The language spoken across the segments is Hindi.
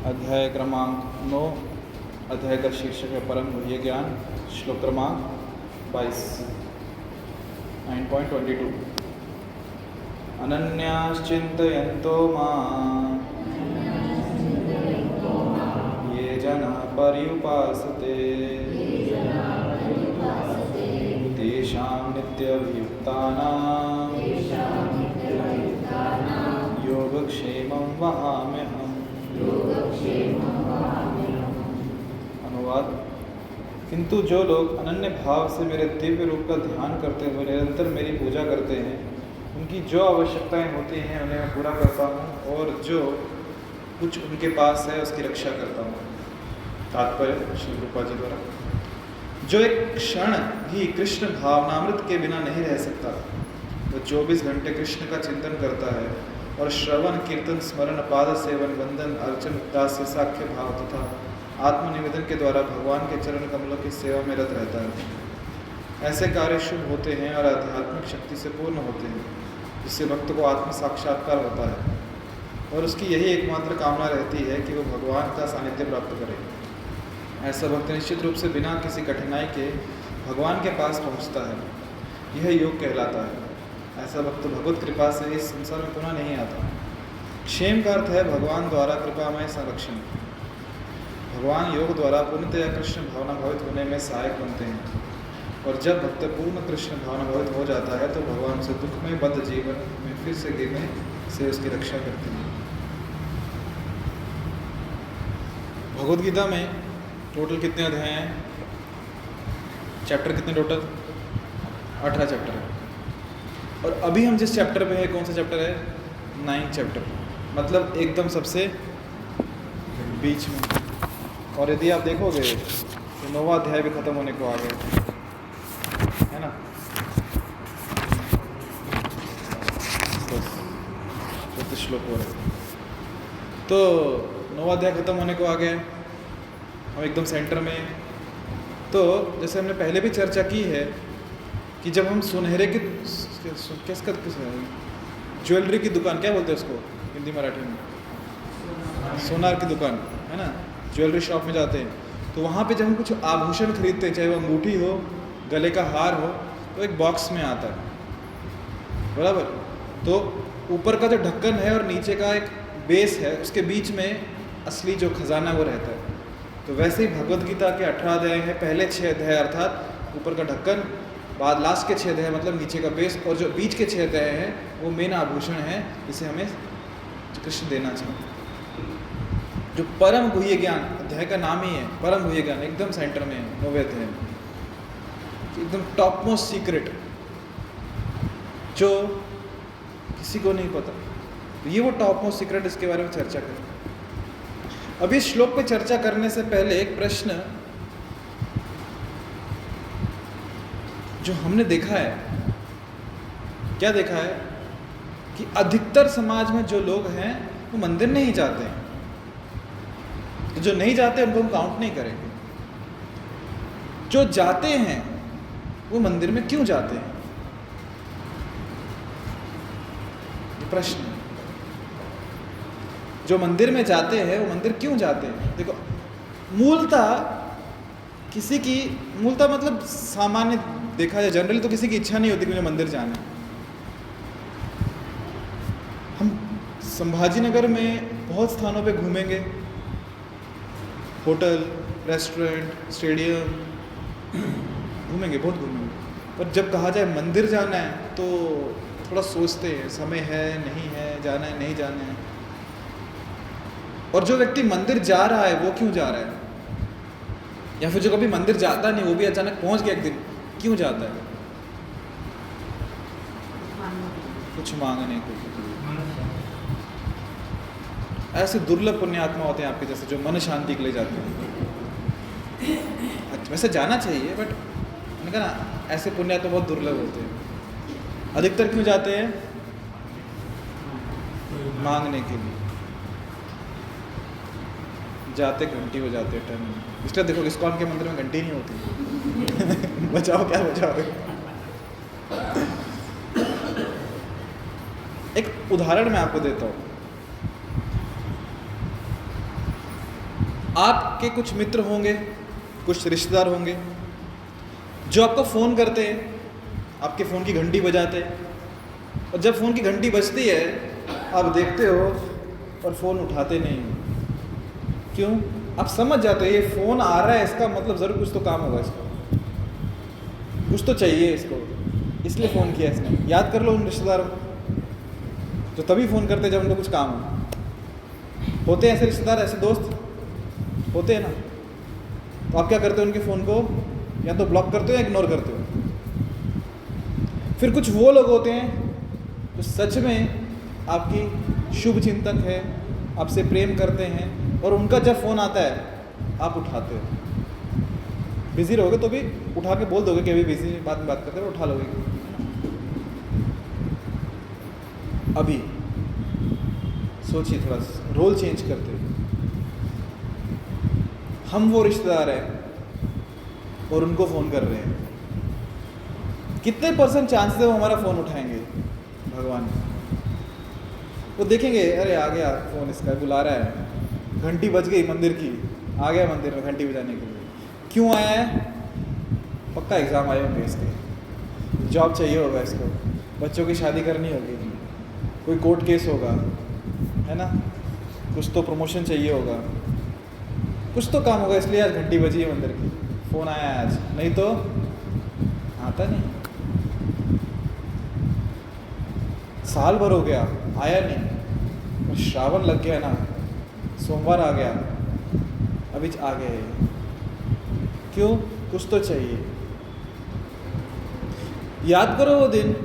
अध्याय क्रमांक 9, अध्याय का शीर्षक है परम गुह्य ज्ञान। श्लोक क्रमांक 22, 9.22। अनन्याश्चिन्तयन्तो मां ये जना पर्युपासते तेषां नित्यभियुक्तानां योगक्षेमं वहाम्यहम्। अनुवाद: किंतु जो लोग अनन्य भाव से मेरे दिव्य रूप का ध्यान करते हुए निरंतर मेरी पूजा करते हैं, उनकी जो आवश्यकताएं होती हैं उन्हें मैं पूरा करता हूँ और जो कुछ उनके पास है उसकी रक्षा करता हूँ। तात्पर्य श्री रूपा जी द्वारा: जो एक क्षण भी कृष्ण भावनामृत के बिना नहीं रह सकता, वो 24 घंटे कृष्ण का चिंतन करता है और श्रवण कीर्तन स्मरण पाद सेवन वंदन अर्चन दास्य साख्य भाव तथा आत्मनिवेदन के द्वारा भगवान के चरण कमलों की सेवा में रत रहता है। ऐसे कार्य शुभ होते हैं और आध्यात्मिक शक्ति से पूर्ण होते हैं, जिससे भक्त को आत्म साक्षात्कार होता है और उसकी यही एकमात्र कामना रहती है कि वो भगवान का सानिध्य प्राप्त करे। ऐसा भक्त निश्चित रूप से बिना किसी कठिनाई के भगवान के पास पहुंचता है। यह योग कहलाता है। ऐसा भक्त भगवत कृपा से इस संसार में पुनः नहीं आता। क्षेम का अर्थ है भगवान द्वारा कृपामय संरक्षण। भगवान योग द्वारा पूर्णतया कृष्ण भावना भावित होने में सहायक बनते हैं और जब भक्त पूर्ण कृष्ण भावना भावित हो जाता है तो भगवान से दुखमय बद्ध जीवन में फिर से गिरने से उसकी रक्षा करते हैं। भगवद गीता में टोटल कितने अध्याय हैं? चैप्टर कितने टोटल? 18 चैप्टर है। और अभी हम जिस चैप्टर पे है, कौन सा चैप्टर है? 9 चैप्टर, मतलब एकदम सबसे बीच में। और यदि आप देखोगे तो 9वां अध्याय भी खत्म होने को आ गया है ना। तो श्लोक हो रहे तो 9वां अध्याय खत्म होने को आ गया। हम एकदम सेंटर में। तो जैसे हमने पहले भी चर्चा की है कि जब हम सुनहरे की ज्वेलरी की दुकान, क्या बोलते हैं उसको हिंदी मराठी में? सोनार की दुकान है ना, ज्वेलरी शॉप में जाते हैं तो वहाँ पे जब हम कुछ आभूषण खरीदते हैं, चाहे वो अंगूठी हो, गले का हार हो, तो एक बॉक्स में आता है, बराबर। तो ऊपर का जो ढक्कन है और नीचे का एक बेस है, उसके बीच में असली जो खजाना वो रहता है। तो वैसे ही भगवद गीता के 18 अध्याय हैं। पहले 6 अध्याय अर्थात ऊपर का ढक्कन, बाद लास्ट के 6 अध्याय मतलब नीचे का बेस, और जो बीच के 6 अध्याय हैं वो मेन आभूषण है जिसे हमें कृष्ण देना चाहिए। जो परम गुह्य ज्ञान, अध्याय का नाम ही है परम गुह्य ज्ञान, एकदम सेंटर में है 9वें अध्याय में, एकदम टॉप मोस्ट सीक्रेट जो किसी को नहीं पता। तो ये वो टॉप मोस्ट सीक्रेट, इसके बारे में चर्चा करें। अब इस श्लोक पे चर्चा करने से पहले एक प्रश्न जो हमने देखा है, क्या देखा है कि अधिकतर समाज में जो लोग हैं वो मंदिर नहीं जाते हैं। तो जो नहीं जाते उनको हम काउंट नहीं करेंगे। जो जाते हैं वो मंदिर में क्यों जाते हैं, ये प्रश्न। जो मंदिर में जाते हैं वो मंदिर क्यों जाते हैं? देखो, मूलतः मतलब सामान्य देखा जाए, जनरली तो किसी की इच्छा नहीं होती कि मुझे मंदिर जाना है। हम संभाजी नगर में बहुत स्थानों पे घूमेंगे, होटल, रेस्टोरेंट, स्टेडियम घूमेंगे, बहुत घूमेंगे, पर जब कहा जाए मंदिर जाना है तो थोड़ा सोचते हैं, समय है नहीं है, जाना है नहीं जाना है। और जो व्यक्ति मंदिर जा रहा है वो क्यों जा रहा है? या फिर जो कभी मंदिर जाता नहीं, वो भी अचानक पहुंच गया एक दिन, क्यों जाता है? कुछ मांगने को। ऐसे दुर्लभ पुण्यात्मा होते हैं आपके जैसे, जो मन शांति के लिए जाते हैं। वैसे जाना चाहिए, बट मैंने कहा ना, ऐसे पुण्यात्मा बहुत दुर्लभ होते हैं। अधिकतर क्यों जाते हैं? मांगने के लिए जाते, घंटी हो जाते हैं टर्न। इसलिए देखो इस्कॉन के मंदिर में घंटी नहीं होती। बचाओ क्या बचाओ। एक उदाहरण मैं आपको देता हूँ। आपके कुछ मित्र होंगे, कुछ रिश्तेदार होंगे जो आपको फ़ोन करते हैं, आपके फ़ोन की घंटी बजाते हैं, और जब फ़ोन की घंटी बजती है आप देखते हो और फ़ोन उठाते नहीं हो। क्यों? आप समझ जाते हो ये फ़ोन आ रहा है, इसका मतलब ज़रूर कुछ तो काम होगा, इसको कुछ तो चाहिए इसको, इसलिए फ़ोन किया इसने। याद कर लो उन रिश्तेदारों को जो तभी फ़ोन करते जब उनको कुछ काम हो। होते हैं ऐसे रिश्तेदार, ऐसे दोस्त होते हैं ना। तो आप क्या करते हो? उनके फ़ोन को या तो ब्लॉक करते हो या इग्नोर करते हो। फिर कुछ वो लोग होते हैं जो सच में आपकी शुभ चिंतक है, आपसे प्रेम करते हैं, और उनका जब फ़ोन आता है आप उठाते हो। बिज़ी रहोगे तो भी उठा के बोल दोगे कि अभी बिज़ी, बाद में बात करते हो, उठा लोगे। अभी सोचिए, थोड़ा रोल चेंज करते हैं। हम वो रिश्तेदार हैं और उनको फ़ोन कर रहे हैं, कितने % चांसेस है वो हमारा फ़ोन उठाएंगे? भगवान, वो देखेंगे अरे आ गया फ़ोन, इसका बुला रहा है, घंटी बज गई मंदिर की, आ गया मंदिर में घंटी बजाने के लिए। क्यों आया है? पक्का एग्ज़ाम आए होंगे इसके, जॉब चाहिए होगा इसको, बच्चों की शादी करनी होगी, कोई कोर्ट केस होगा, है ना, कुछ तो प्रमोशन चाहिए होगा, कुछ तो काम होगा, इसलिए आज घंटी बजी है मंदिर की, फ़ोन आया है आज, नहीं तो आता नहीं। साल भर हो गया आया नहीं, और श्रावण लग गया ना, सोमवार आ गया, अभी आ गए। क्यों? कुछ तो चाहिए। याद करो वो दिन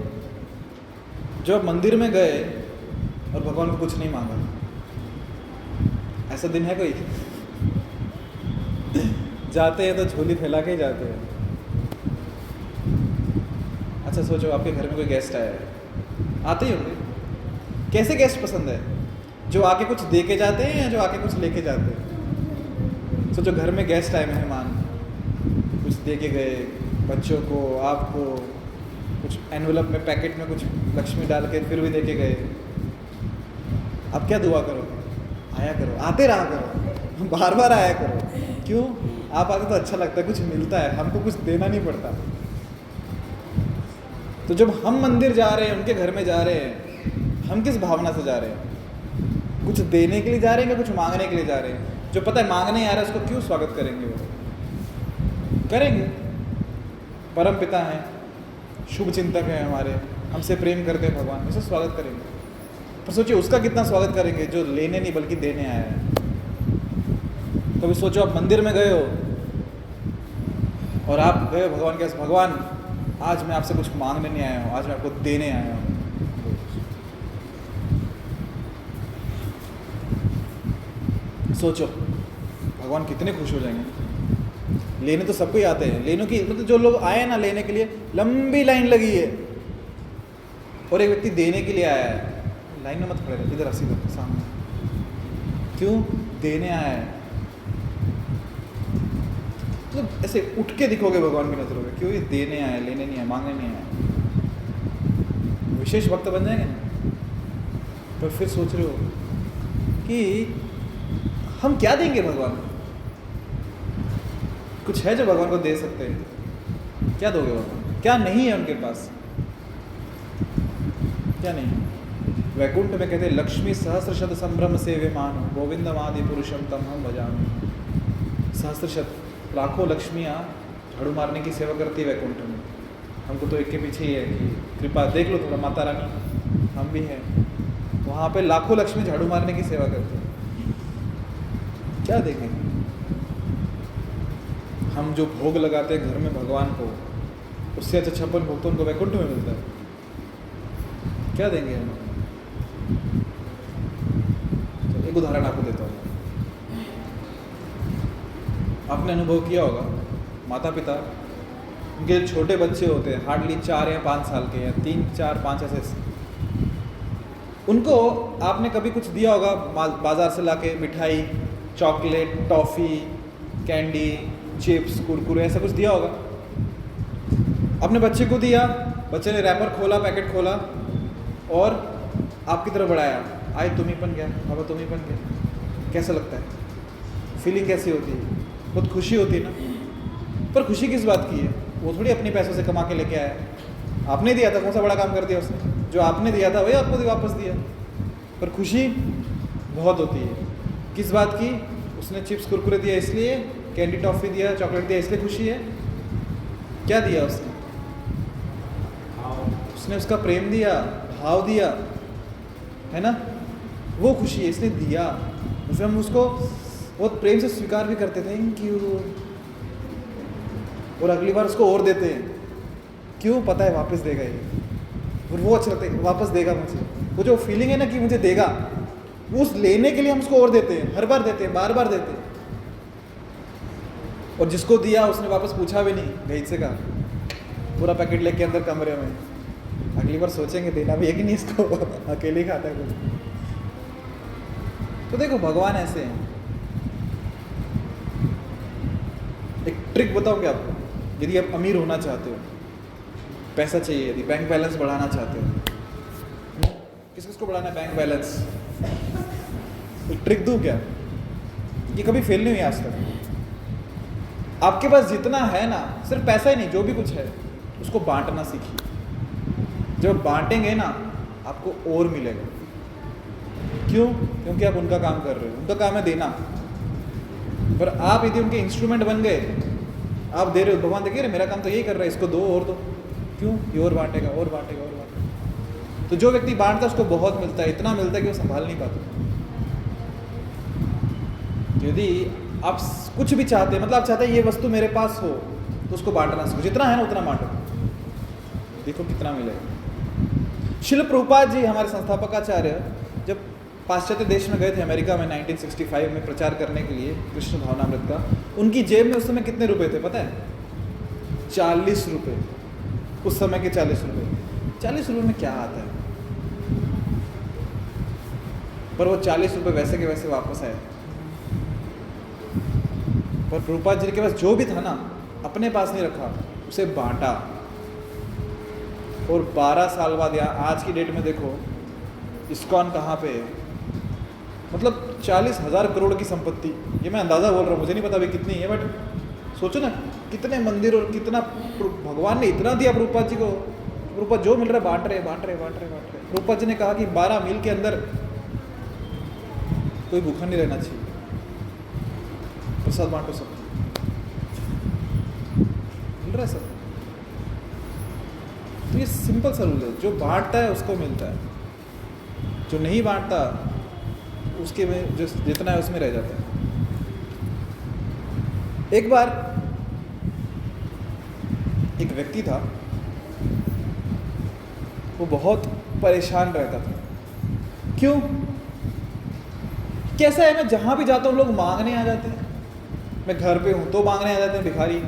जब मंदिर में गए और भगवान को कुछ नहीं मांगा। ऐसा दिन है कोई? जाते हैं तो झोली फैला के ही जाते हैं। अच्छा सोचो, आपके घर में कोई गेस्ट आया है, आते ही होंगे। कैसे गेस्ट पसंद है? जो आके कुछ दे के जाते हैं या जो आके कुछ लेके जाते हैं? सोचो घर में गेस्ट आए, मेहमान, कुछ दे के गए, बच्चों को, आपको, कुछ एनवेलप में, पैकेट में कुछ लक्ष्मी डाल के फिर भी दे के गए। अब क्या दुआ करोगे? आया करो, आते रहा करो, बार बार आया करो। क्यों? आप आते तो अच्छा लगता है, कुछ मिलता है, हमको कुछ देना नहीं पड़ता। तो जब हम मंदिर जा रहे हैं, उनके घर में जा रहे हैं, हम किस भावना से जा रहे हैं? कुछ देने के लिए जा रहे हैं या कुछ मांगने के लिए जा रहे हैं? जो पता है मांगने आ रहा है उसको क्यों स्वागत करेंगे? वो करेंगे। परम पिता हैं, शुभ चिंतक हैं हमारे, हमसे प्रेम करते हैं भगवान, इसे स्वागत करेंगे। पर सोचिए उसका कितना स्वागत करेंगे जो लेने नहीं बल्कि देने आया है। कभी सोचो आप मंदिर में गए हो और आप गए भगवान के पास, भगवान आज मैं आपसे कुछ मांगने नहीं आया हूँ, आज मैं आपको देने आया हूँ। सोचो भगवान कितने खुश हो जाएंगे। लेने तो सबको ही आते हैं, लेने की मतलब जो लोग आए ना लेने के लिए, लंबी लाइन लगी है, और एक व्यक्ति देने के लिए आया है। लाइन में मत खड़े रहे, इधर सीधा सामने। क्यों? देने आया है। तो ऐसे उठ के दिखोगे भगवान की नजरों में, क्यों? ये देने आया, लेने नहीं आया, मांगने नहीं आया। विशेष भक्त बन जाएंगे ना। पर फिर सोच रहे हो कि हम क्या देंगे भगवान को? कुछ है जो भगवान को दे सकते हैं? क्या दोगे भगवान? क्या नहीं है उनके पास? क्या नहीं है? वैकुंठ में कहते हैं लक्ष्मी सहस्रशत संभ्रम सेव्यमान गोविंदमादि पुरुषम तम हम भजामि। सहस्रशत, लाखों लक्ष्मियाँ झाड़ू मारने की सेवा करती है वैकुंठ में। हमको तो एक के पीछे ही है कि कृपा देख लो थोड़ा, माता रानी हम भी हैं। वहाँ पे लाखों लक्ष्मी झाड़ू मारने की सेवा करती है। क्या देखें? हम जो भोग लगाते हैं घर में भगवान को, उससे अच्छा 56 भोग तो उनको वैकुंठ में मिलता है। क्या देंगे हम? तो एक उदाहरण आपको देता हूँ। आपने अनुभव किया होगा, माता पिता, उनके छोटे बच्चे होते हैं, हार्डली 4 या 5 साल के, या 3, 4, 5 ऐसे, उनको आपने कभी कुछ दिया होगा बाजार से लाके, मिठाई, chocolate, toffee, candy, chips, Kurkure, ऐसा कुछ दिया होगा। अपने बच्चे को दिया, बच्चे ने रैपर खोला, पैकेट खोला और आपकी तरफ बढ़ाया, आए तुम ही बन गया, बाबा तुम ही बन गया। कैसा लगता है? फीलिंग कैसी होती है? बहुत खुशी होती है ना। पर खुशी किस बात की है? वो थोड़ी अपने पैसों से कमा के लेके आया, आपने दिया था, कौन सा बड़ा काम कर दिया उसने? जो आपने दिया था वही आपको वापस दिया। पर खुशी बहुत होती है। किस बात की? उसने चिप्स कुरकुरे दिया इसलिए, कैंडी टॉफ़ी दिया, चॉकलेट दिया इसलिए खुशी है? क्या दिया उसने? उसने उसका प्रेम दिया, भाव दिया, है ना? वो खुशी है, इसने दिया। उसमें हम उसको बहुत प्रेम से स्वीकार भी करते थे, थैंक यू, और अगली बार उसको और देते हैं। क्यों? पता है वापस देगा ये, और वो अच्छा लगता है, वापस देगा मुझे। वो जो फीलिंग है ना कि मुझे देगा, वो उस लेने के लिए हम उसको और देते हैं, हर बार देते हैं, बार बार देते हैं। और जिसको दिया उसने वापस पूछा भी नहीं, भेज से कहा, पूरा पैकेट लेके अंदर कमरे में। अगली बार सोचेंगे देना भी है कि नहीं इसको, अकेले ही खाता है कुछ। तो देखो भगवान ऐसे हैं। एक ट्रिक बताऊं क्या आपको? यदि आप अमीर होना चाहते हो, पैसा चाहिए, यदि बैंक बैलेंस बढ़ाना चाहते हो, किस किसको बढ़ाना है बैंक बैलेंस? एक ट्रिक दूं क्या? ये कभी फेल नहीं हुई आज तक। आपके पास जितना है ना, सिर्फ पैसा ही नहीं, जो भी कुछ है उसको बांटना सीखिए। जब बांटेंगे ना आपको और मिलेगा। क्यों? क्योंकि आप उनका काम कर रहे हो, उनका काम है देना। पर आप यदि उनके इंस्ट्रूमेंट बन गए, आप दे रहे हो, भगवान देखिए मेरा काम तो यही कर रहा है, इसको दो और दो। क्यों? ये और बांटेगा, और बांटेगा, और बांटेगा। तो जो व्यक्ति बांटता है उसको बहुत मिलता है, इतना मिलता है कि वो संभाल नहीं पाता। यदि आप कुछ भी चाहते हैं, मतलब आप चाहते हैं ये वस्तु मेरे पास हो, तो उसको बांटना सीखो। जितना है ना उतना बांटो, देखो कितना मिलेगा। शिल प्रभुपाद जी हमारे संस्थापकाचार्य जब पाश्चात्य देश में गए थे, अमेरिका में 1965 में प्रचार करने के लिए कृष्ण भावनामृत का, उनकी जेब में उस समय कितने रुपए थे पता है? 40 रुपये। उस समय के 40 रुपये। 40 रुपये में क्या आता है? पर वो 40 रुपये वैसे के वैसे वापस आए। पर प्रभुपाद जी के पास जो भी था ना, अपने पास नहीं रखा, उसे बांटा। और 12 साल बाद, या आज की डेट में देखो इस्कॉन कहाँ पे है। मतलब 40,000 करोड़ की संपत्ति। ये मैं अंदाज़ा बोल रहा हूँ, मुझे नहीं पता अभी कितनी है, बट सोचो ना कितने मंदिर और कितना भगवान ने इतना दिया प्रभुपाद जी को। प्रभुपाद जो मिल रहा है बांट रहे, बांट रहे, बांट रहे, बांट रहे। प्रभुपाद जी ने कहा कि 12 मील के अंदर कोई भूखा नहीं रहना चाहिए, प्रसाद बांटो सब, मिल रहा है सब। तो ये सिंपल सा रूल है, जो बांटता है उसको मिलता है, जो नहीं बांटता उसके में जो जितना है उसमें रह जाता है। एक बार एक व्यक्ति था, वो बहुत परेशान रहता था। क्यों? कैसा है, मैं जहाँ भी जाता हूँ लोग मांगने आ जाते हैं। मैं घर पे हूँ तो मांगने आ जाते हैं भिखारी,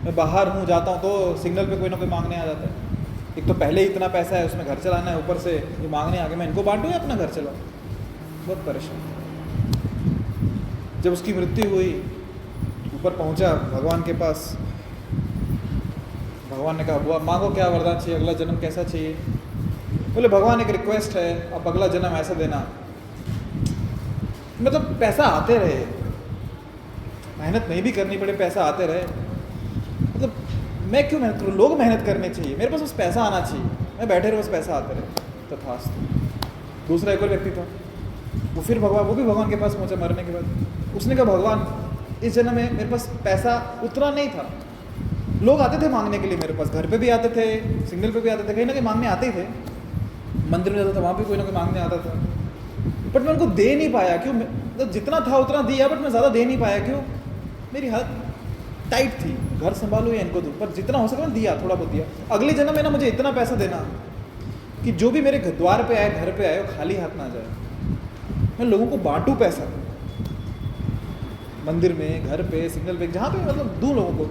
मैं बाहर हूँ जाता हूँ तो सिग्नल पे कोई ना कोई मांगने आ जाता है। एक तो पहले ही इतना पैसा है, उसमें घर चलाना है, ऊपर से ये मांगने आ गए, मैं इनको बांटूँ या अपना घर चलाऊँ? बहुत परेशान। जब उसकी मृत्यु हुई, ऊपर पहुँचा भगवान के पास, भगवान ने कहा बुआ मांगो क्या वरदान चाहिए, अगला जन्म कैसा चाहिए? बोले भगवान एक रिक्वेस्ट है, अब अगला जन्म ऐसा देना, मतलब पैसा आते रहे, मेहनत नहीं भी करनी पड़े, पैसा आते रहे। मतलब मैं क्यों मेहनत करूँ? लोग मेहनत करने चाहिए, मेरे पास बस पैसा आना चाहिए, मैं बैठे रहो बस पैसा आते रहे। तथास्तु। दूसरा एक और व्यक्ति था, वो फिर भगवान, वो भी भगवान के पास पहुँचा मरने के बाद। उसने कहा भगवान इस जन्म में मेरे पास पैसा उतना नहीं था, लोग आते थे मांगने के लिए मेरे पास, घर पे भी आते थे, सिग्नल पे भी आते थे, कहीं ना कहीं मांगने आते ही थे, मंदिर में जाता था वहाँ भी कोई ना कोई मांगने आता था, बट मैं उनको दे नहीं पाया। क्यों? मतलब जितना था उतना दिया, बट मैं ज़्यादा दे नहीं पाया। क्यों? मेरी हालत टाइट थी, घर संभालूँ या इनको दूँ, पर जितना हो सका मैं दिया, थोड़ा बहुत दिया। अगले जन्म में ना मुझे इतना पैसा देना कि जो भी मेरे द्वार पे आए, घर पे आए, वो खाली हाथ ना जाए। मैं लोगों को बांटूँ पैसा, मंदिर में, घर पे, सिग्नल पे, जहाँ पे मतलब दूँ लोगों को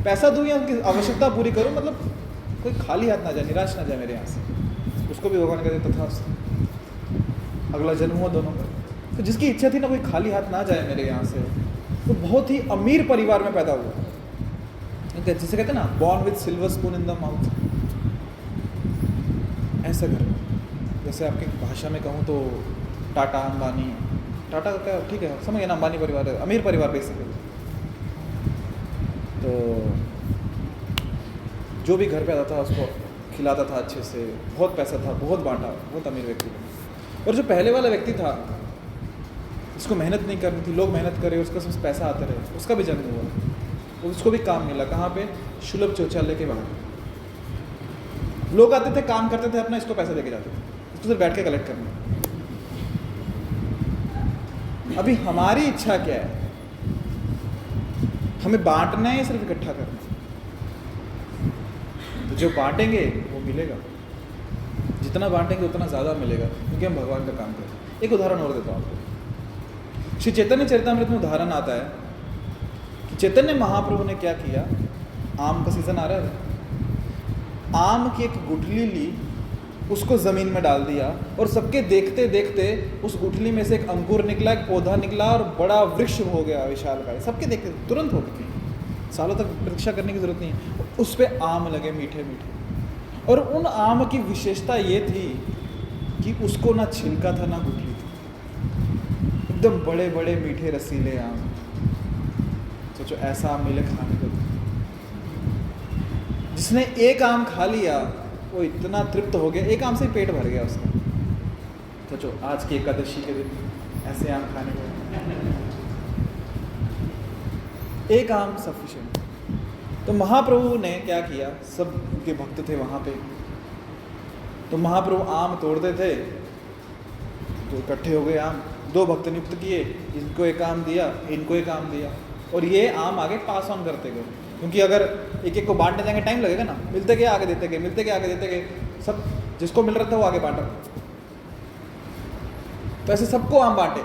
पैसा, दूँ या उनकी आवश्यकता पूरी करूँ, मतलब कोई खाली हाथ ना जाए, निराश ना जाए मेरे यहाँ से। उसको भी भगवान कहते तथास्तु, अगला जन्म हुआ दोनों का। तो जिसकी इच्छा थी ना कोई खाली हाथ ना जाए मेरे यहाँ से, वो बहुत ही अमीर परिवार में पैदा हुआ। जिसे कहते हैं ना born with silver spoon in the mouth, ऐसा घर में। जैसे आपकी भाषा में कहूँ तो टाटा, अंबानी, टाटा का ठीक है, समझ गए ना, अंबानी परिवार है, अमीर परिवार बेसिकली। तो जो भी घर पे आता था उसको खिलाता था अच्छे से, बहुत पैसा था, बहुत बांटा, बहुत अमीर व्यक्ति था। और जो पहले वाला व्यक्ति था, जिसको मेहनत नहीं करनी थी, लोग मेहनत करे, उसका सब पैसा आते रहे, उसका भी जन्म हुआ, और उसको भी काम मिला। कहाँ पे? शुलभ शौचालय के बाहर। लोग आते थे, काम करते थे अपना, इसको पैसा देके जाते थे, इसको सिर्फ बैठ के कलेक्ट करना। अभी हमारी इच्छा क्या है? हमें बांटना है या सिर्फ इकट्ठा करना है? तो जो बांटेंगे वो मिलेगा, जितना बांटेंगे उतना ज़्यादा मिलेगा, क्योंकि हम भगवान का काम करें। एक उदाहरण और देता हूँ आपको। श्री चैतन्य चरितामृत में उदाहरण आता है कि चैतन्य महाप्रभु ने क्या किया। आम का सीजन आ रहा है, आम की एक गुठली ली, उसको ज़मीन में डाल दिया, और सबके देखते देखते उस गुठली में से एक अंकुर निकला, एक पौधा निकला, और बड़ा वृक्ष हो गया विशालकाय। सबके देखते तुरंत हो गया, सालों तक प्रतीक्षा करने की जरूरत नहीं है। उस पे आम लगे मीठे मीठे, और उन आम की विशेषता ये थी कि उसको ना छिलका था ना गुठली थी, एकदम बड़े बड़े मीठे रसीले आम। सोचो ऐसा आम मिले खाने को। जिसने एक आम खा लिया वो इतना तृप्त हो गया, एक आम से पेट भर गया उसका। सोचो आज की एकादशी के दिन ऐसे आम खाने को, एक आम सफिशिएंट। तो महाप्रभु ने क्या किया, सब उनके भक्त थे वहाँ पे, तो महाप्रभु आम तोड़ते थे, तो इकट्ठे हो गए आम। दो भक्त नियुक्त किए, इनको एक आम दिया, इनको एक आम दिया, और ये आम आगे पास ऑन करते गए। क्योंकि अगर एक एक को बांटने जाएंगे टाइम लगेगा ना, मिलते गए आगे देते गए, मिलते गए आगे देते गए, सब जिसको मिल रहा था वो आगे बांटा। तो ऐसे सबको आम बांटे।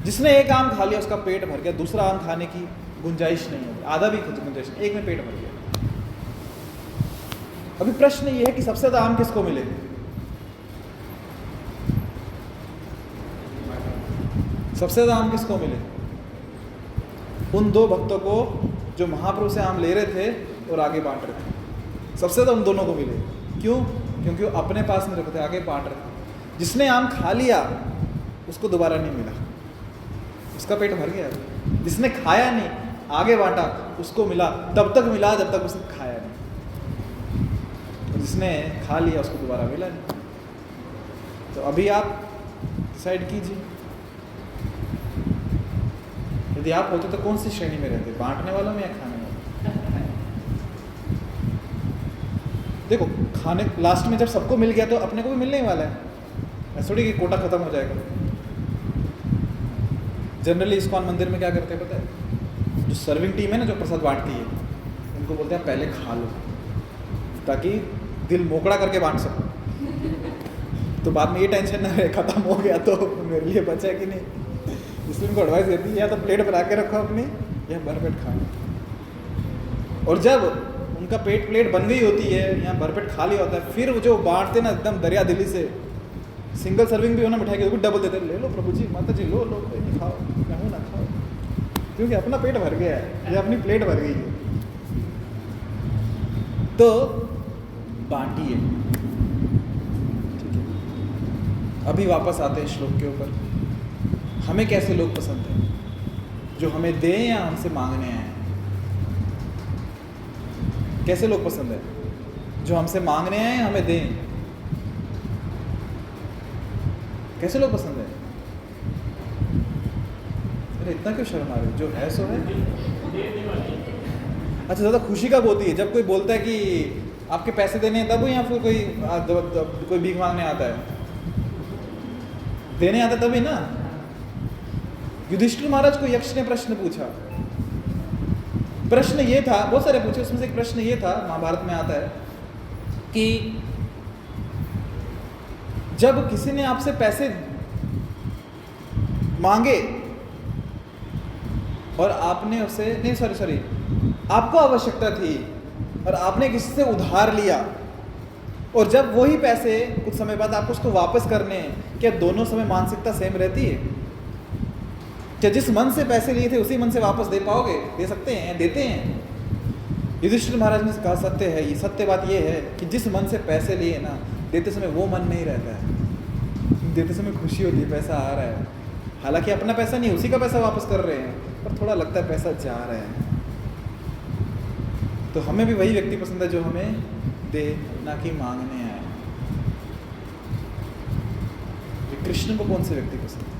जिसने एक आम खा लिया उसका पेट भर गया, दूसरा आम खाने की गुंजाइश नहीं है, आधा भी गुंजाइश नहीं, एक में पेट भर गया। अभी प्रश्न ये है कि सबसे ज्यादा आम किसको मिले? सबसे ज्यादा आम किसको मिले? उन दो भक्तों को जो महाप्रभु से आम ले रहे थे और आगे बांट रहे थे। सबसे ज्यादा उन दोनों को मिले। क्यों? क्योंकि वो अपने पास नहीं रखते, आगे बांट रहे थे। जिसने आम खा लिया उसको दोबारा नहीं मिला, उसका पेट भर गया। जिसने खाया नहीं, आगे बांटा, उसको मिला, तब तक मिला जब तक उसने खाया नहीं। और जिसने खा लिया उसको दोबारा मिला नहीं। तो अभी आप डिसाइड कीजिए, यदि आप होते तो कौन सी श्रेणी में रहते, बांटने वालों में या खाने वालों? देखो, खाने लास्ट में जब सबको मिल गया तो अपने को भी मिलने ही वाला है, ऐसा थोड़ी कि कोटा खत्म हो जाएगा। जनरली इस्कॉन मंदिर में क्या करते हैं पता है? जो सर्विंग टीम है ना, जो प्रसाद बांटती है, उनको बोलते हैं पहले खा लो, ताकि दिल मोकड़ा करके बांट सको। तो बाद में ये टेंशन ना रहे खत्म हो गया तो मेरे लिए बचा कि नहीं। इसलिए उनको एडवाइस देती है या तो प्लेट भरा के रखो अपनी, या भरपेट खाओ। और जब उनका प्लेट बन गई होती है या भरपेट खा लिया होता है, फिर वो जो बांटते ना एकदम दरिया दिली से, सिंगल सर्विंग भी होना मिठाई की, डबल देते, ले लो प्रभु जी, माता जी लो लो, कोई नहीं खाओ, कहूँ ना खाओ, क्योंकि अपना पेट भर गया है या अपनी प्लेट भर गई है। तो बांटिए, ठीक है। अभी वापस आते हैं श्लोक के ऊपर। हमें कैसे लोग पसंद हैं? जो हमें दें या हमसे मांगने आए? कैसे लोग पसंद है? जो हमसे मांगने आए हमें दें? कैसे लोग पसंद है? अरे इतना क्यों शर्म आ रही? जो है सो है। अच्छा, ज़्यादा खुशी कब होती है? जब कोई बोलता है कि आपके पैसे देने हैं तब, या फिर कोई भीख मांगने आता है? देने आता तभी ना। युधिष्ठिर महाराज को यक्ष ने प्रश्न पूछा। प्रश्न ये था, बहुत सारे पूछे, उसमें से एक प्रश्न ये था, महाभारत में आता है कि जब किसी ने आपसे पैसे मांगे और आपने उसे नहीं, आपको आवश्यकता थी और आपने किसी से उधार लिया, और जब वही पैसे कुछ समय बाद आपको उसको वापस करने, क्या दोनों समय मानसिकता सेम रहती है? क्या जिस मन से पैसे लिए थे उसी मन से वापस दे पाओगे? दे सकते हैं, देते हैं। युधिष्ठिर महाराज ने कहा सत्य है, ये सत्य बात ये है कि जिस मन से पैसे लिए ना, देते समय वो मन नहीं रहता है। देते समय खुशी होती है, पैसा आ रहा है, हालांकि अपना पैसा नहीं, उसी का पैसा वापस कर रहे हैं, पर थोड़ा लगता है पैसा जा रहा है। तो हमें भी वही व्यक्ति पसंद है जो हमें दे, ना कि मांगने आए। कृष्ण को कौन से व्यक्ति पसंद है?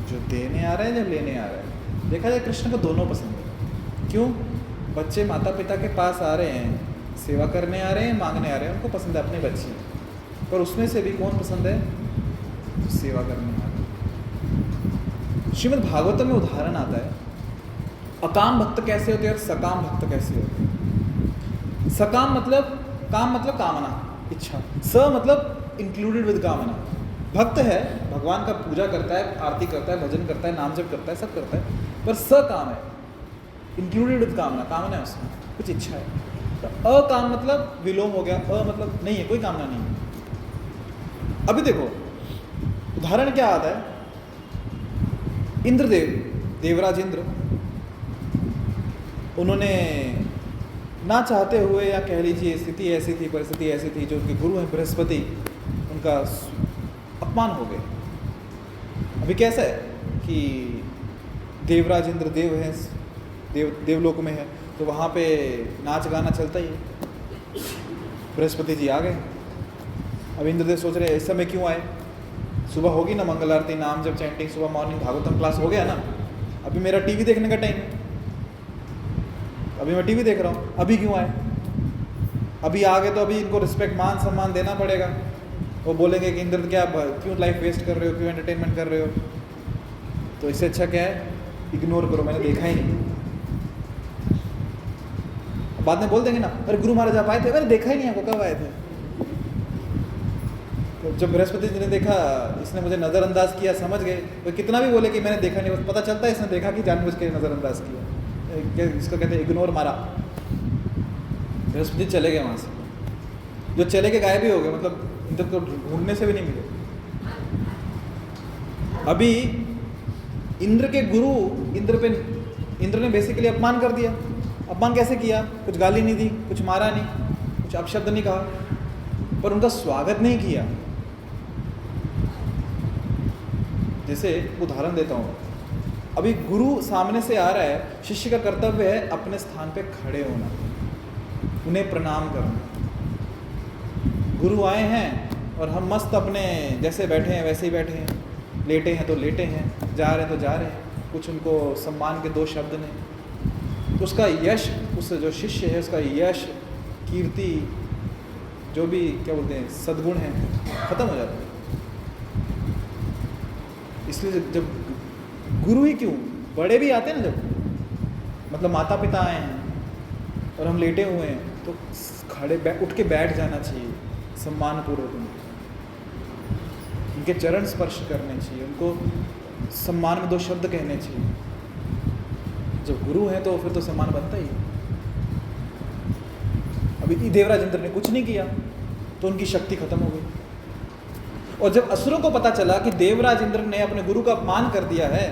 जो देने आ रहा है, जो लेने आ रहा है। देखा जाए कृष्ण को दोनों पसंद है। क्यों? बच्चे माता पिता के पास आ रहे हैं, सेवा करने आ रहे हैं, मांगने आ रहे हैं, उनको पसंद है अपने बच्चे। पर उसमें से भी कौन पसंद है? जो सेवा करने आ रहे हैं। श्रीमद् भागवतम में उदाहरण आता है, अकाम भक्त कैसे होते हैं और सकाम भक्त कैसे होते हैं। सकाम मतलब, काम मतलब कामना, इच्छा। स मतलब इंक्लूडेड विद कामना। भक्त है, भगवान का पूजा करता है, आरती करता है, भजन करता है, नाम जप करता है, सब करता है, पर सकाम है, इंक्लूडेड विद कामना, कामना है उसमें, कुछ इच्छा है। तो अकाम मतलब विलोम हो गया, मतलब नहीं है, कोई कामना नहीं है। अभी देखो उदाहरण क्या आता है, इंद्रदेव, देवराज इंद्र, उन्होंने ना चाहते हुए, या कह लीजिए स्थिति ऐसी थी, परिस्थिति ऐसी थी, जो उनके गुरु हैं बृहस्पति, उनका अपमान हो गए। अभी कैसा है कि देवराज इंद्र देव हैं, देवलोक में है, तो वहाँ पे नाच गाना चलता ही है। बृहस्पति जी आ गए। अब इंद्रदेव सोच रहे इस समय क्यों आए, सुबह होगी ना मंगल आरती, नाम जब चैंटिंग, सुबह मॉर्निंग भागवतम क्लास हो गया ना, अभी मेरा टीवी देखने का टाइम है, अभी मैं टीवी देख रहा हूँ, अभी क्यों आए? अभी आ गए तो अभी इनको रिस्पेक्ट, मान सम्मान देना पड़ेगा। वो बोलेंगे कि इंद्र क्या, क्यों लाइफ वेस्ट कर रहे हो, क्यों एंटरटेनमेंट कर रहे हो? तो इससे अच्छा क्या है, इग्नोर करो, मैंने देखा ही नहीं। बाद में बोल देंगे ना, अरे गुरु महाराज आप आए थे, मैंने देखा ही नहीं, आपको कब आए थे? तो जब बृहस्पति जी ने देखा, इसने मुझे नज़रअंदाज किया, समझ गए। तो कितना भी बोले कि मैंने देखा नहीं, पता चलता है इसने देखा कि जानबूझ के नज़रअंदाज किया, इसको कहते हैं इग्नोर मारा। बृहस्पति चले गए वहाँ से, जो चले के गायब भी हो गए, मतलब इंद्र को ढूंढने से भी नहीं मिले। अभी इंद्र के गुरु, इंद्र ने बेसिकली अपमान कर दिया। अपमान कैसे किया? कुछ गाली नहीं दी, कुछ मारा नहीं, कुछ अपशब्द नहीं कहा, पर उनका स्वागत नहीं किया। जैसे उदाहरण देता हूँ, अभी गुरु सामने से आ रहा है, शिष्य का कर्तव्य है अपने स्थान पे खड़े होना, उन्हें प्रणाम करना। गुरु आए हैं और हम मस्त अपने जैसे बैठे हैं वैसे ही बैठे हैं, लेटे हैं तो लेटे हैं, जा रहे हैं तो जा रहे हैं, कुछ उनको सम्मान के दो शब्द नहीं। तो उसका यश, उस जो शिष्य है उसका यश, कीर्ति, जो भी क्या बोलते हैं सद्गुण है, खत्म हो जाता है। इसलिए जब गुरु ही क्यों, बड़े भी आते हैं ना, जब मतलब माता पिता आए हैं और हम लेटे हुए हैं, तो खड़े उठ के बैठ जाना चाहिए, सम्मानपूर्वक उनके चरण स्पर्श करने चाहिए, उनको सम्मान में दो शब्द कहने चाहिए। जब गुरु हैं तो फिर तो सम्मान बनता ही है। अभी देवराज इंद्र ने कुछ नहीं किया तो उनकी शक्ति खत्म हो गई। और जब असुरों को पता चला कि देवराज इंद्र ने अपने गुरु का अपमान कर दिया है,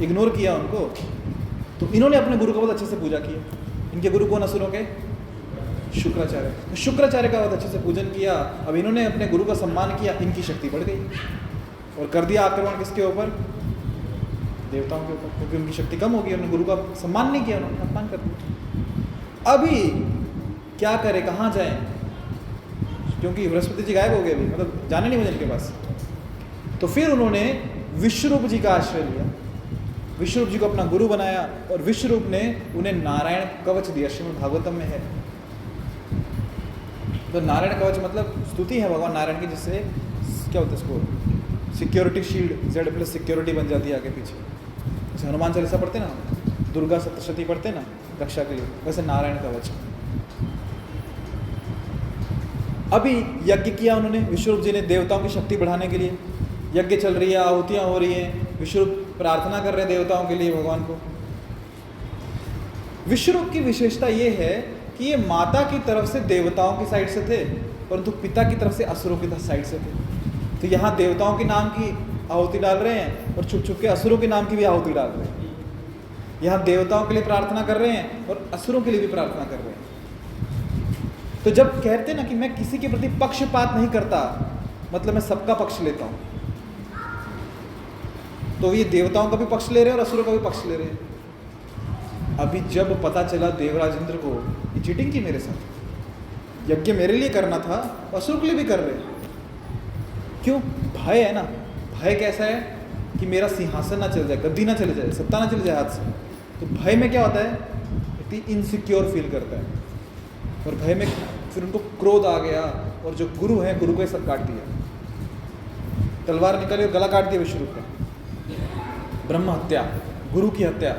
इग्नोर किया उनको, तो इन्होंने अपने गुरु का बहुत अच्छे से पूजा की। इनके गुरु कौन असुरों के? शुक्राचार्य। तो शुक्राचार्य का बहुत अच्छे से पूजन किया। अब इन्होंने अपने गुरु का सम्मान किया, इनकी शक्ति बढ़ गई और कर दिया आक्रमण किसके ऊपर? देवताओं के ऊपर, क्योंकि उनकी शक्ति कम होगी, उन्होंने गुरु का सम्मान नहीं किया, उन्होंने अपमान कर दिया। अभी क्या करें, कहाँ जाएं? क्योंकि बृहस्पति जी गायब हो गए, अभी मतलब जाने नहीं मुझे इनके पास। तो फिर उन्होंने विश्वरूप जी का आश्रय लिया, विश्वरूप जी को अपना गुरु बनाया और विश्वरूप ने उन्हें नारायण कवच दिया। श्रीमद् भागवतम में है। तो नारायण कवच मतलब स्तुति है भगवान नारायण की, जिससे क्या होता है इसको security shield, Z plus security बन जाती है आगे पीछे। जैसे हनुमान चालीसा पढ़ते ना, दुर्गा सप्तशती पढ़ते ना रक्षा के लिए, वैसे नारायण कवच। अभी यज्ञ किया उन्होंने, विश्वरूप जी ने देवताओं की शक्ति बढ़ाने के लिए। यज्ञ चल रही है, आहुतियाँ हो रही हैं, विश्वरूप प्रार्थना कर रहे हैं देवताओं के लिए भगवान को। विश्वरूप की विशेषता ये है कि ये माता की तरफ से देवताओं की साइड से थे, परंतु पिता की तरफ से असुरों की साइड से थे। तो यहाँ देवताओं के नाम की आहुति डाल रहे हैं और छुप छुप के असुरों के नाम की भी आहुति डाल रहे हैं। यहाँ देवताओं के लिए प्रार्थना कर रहे हैं और असुरों के लिए भी प्रार्थना कर रहे हैं। तो जब कहते हैं ना कि मैं किसी के प्रति पक्षपात नहीं करता, मतलब मैं सबका पक्ष लेता हूँ। तो ये देवताओं का भी पक्ष ले रहे हैं और असुरों का भी पक्ष ले रहे हैं। अभी जब पता चला देवराज इंद्र को, ये चीटिंग की मेरे साथ, यज्ञ मेरे लिए करना था, असुर के लिए भी कर रहे हैं। क्यों? भय है ना। भय कैसा है कि मेरा सिंहासन ना चल जाए, गद्दी ना चले जाए, सत्ता ना चले जाए हाथ से। तो भय में क्या होता है, व्यक्ति इनसिक्योर फील करता है, और भय में फिर उनको क्रोध आ गया, और जो गुरु है गुरु को सब काट दिया, तलवार निकाली और गला काट दिया विश्वरूप का। ब्रह्म हत्या, गुरु की हत्या।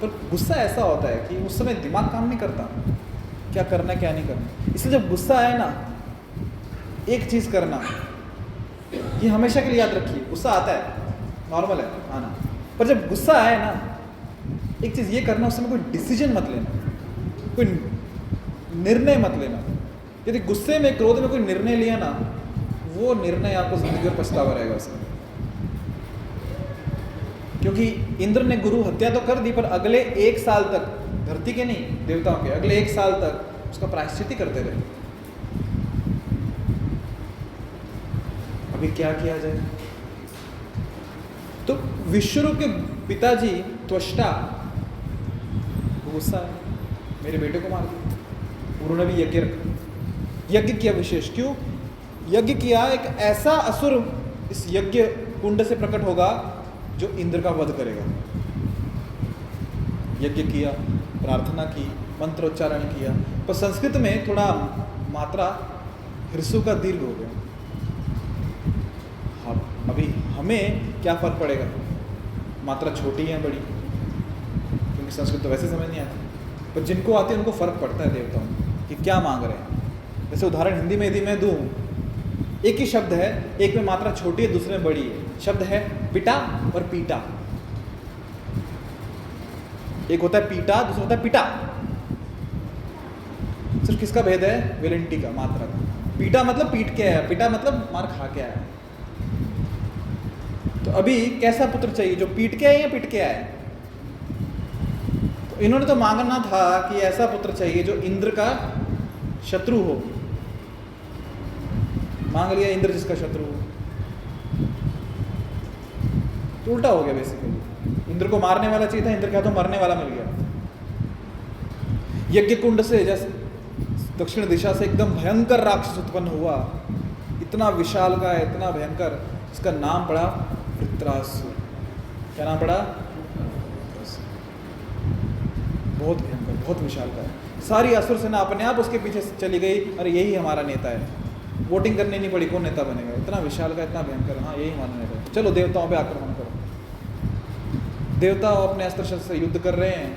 पर गुस्सा ऐसा होता है कि उस समय दिमाग काम नहीं करता, क्या करना क्या नहीं करना। इसलिए जब गुस्सा आए ना, एक चीज करना, ये हमेशा के लिए याद रखिए, गुस्सा आता है, नॉर्मल है आना, पर जब गुस्सा आए ना, एक चीज ये करना, उस समय कोई डिसीजन मत लेना, कोई निर्णय मत लेना। यदि गुस्से में, क्रोध में कोई निर्णय लिया ना, वो निर्णय आपको जिंदगी में पछतावा रहेगा उसमें। क्योंकि इंद्र ने गुरु हत्या तो कर दी, पर अगले 1 साल तक, धरती के नहीं देवताओं के, अगले 1 साल तक उसका प्रायश्चित ही करते रहे। अभी क्या किया जाए? तो विश्वरूप के पिताजी त्वष्टा गुस्सा है, मेरे बेटे को मार दिया। उन्होंने भी यज्ञ किया विशेष। क्यों यज्ञ किया? एक ऐसा असुर इस यज्ञ कुंड से प्रकट होगा जो इंद्र का वध करेगा। यज्ञ किया, प्रार्थना की, मंत्रोच्चारण किया, पर संस्कृत में थोड़ा मात्रा ह्रस्व का दीर्घ हो गया। अभी हमें क्या फर्क पड़ेगा, मात्रा छोटी है बड़ी, क्योंकि संस्कृत तो वैसे समझ नहीं आती, पर जिनको आती है उनको फर्क पड़ता है देवताओं कि क्या मांग रहे हैं। जैसे उदाहरण हिंदी में यदि मैं दूं, एक ही शब्द है, एक में मात्रा छोटी है, दूसरे में बड़ी है। शब्द है पिटा और पीटा। एक होता है पीटा, दूसरा होता है पिटा। सिर्फ किसका भेद है? वेलेंटी का, मात्रा का। पीटा मतलब पीट के आया, पिटा मतलब मार खा के आया। तो अभी कैसा पुत्र चाहिए, जो पीट के आए या पिट के आए? तो इन्होंने तो मांगना था कि ऐसा पुत्र चाहिए जो इंद्र का शत्रु हो। मांग लिया इंद्र जिसका शत्रु हो, तो उल्टा हो गया बेसिकली। इंद्र को मारने वाला चाहिए था, इंद्र क्या तो मरने वाला मिल गया। यज्ञ कुंड से जैसे दक्षिण दिशा से एकदम भयंकर राक्षस उत्पन्न हुआ, इतना विशाल का है, इतना भयंकर, इसका नाम पड़ा वृत्रासुर। क्या नाम पड़ा? बहुत भयंकर, बहुत विशाल का है। सारी असुर सेना अपने आप उसके पीछे चली गई, अरे यही हमारा नेता है। वोटिंग करनी नहीं पड़ी, कौन नेता बनेगा, इतना विशाल का, इतना भयंकर, हाँ यही हमारा नेता है, चलो देवताओं पे आक्रमण करो। देवता अपने अस्त्र शस्त्र से युद्ध कर रहे हैं,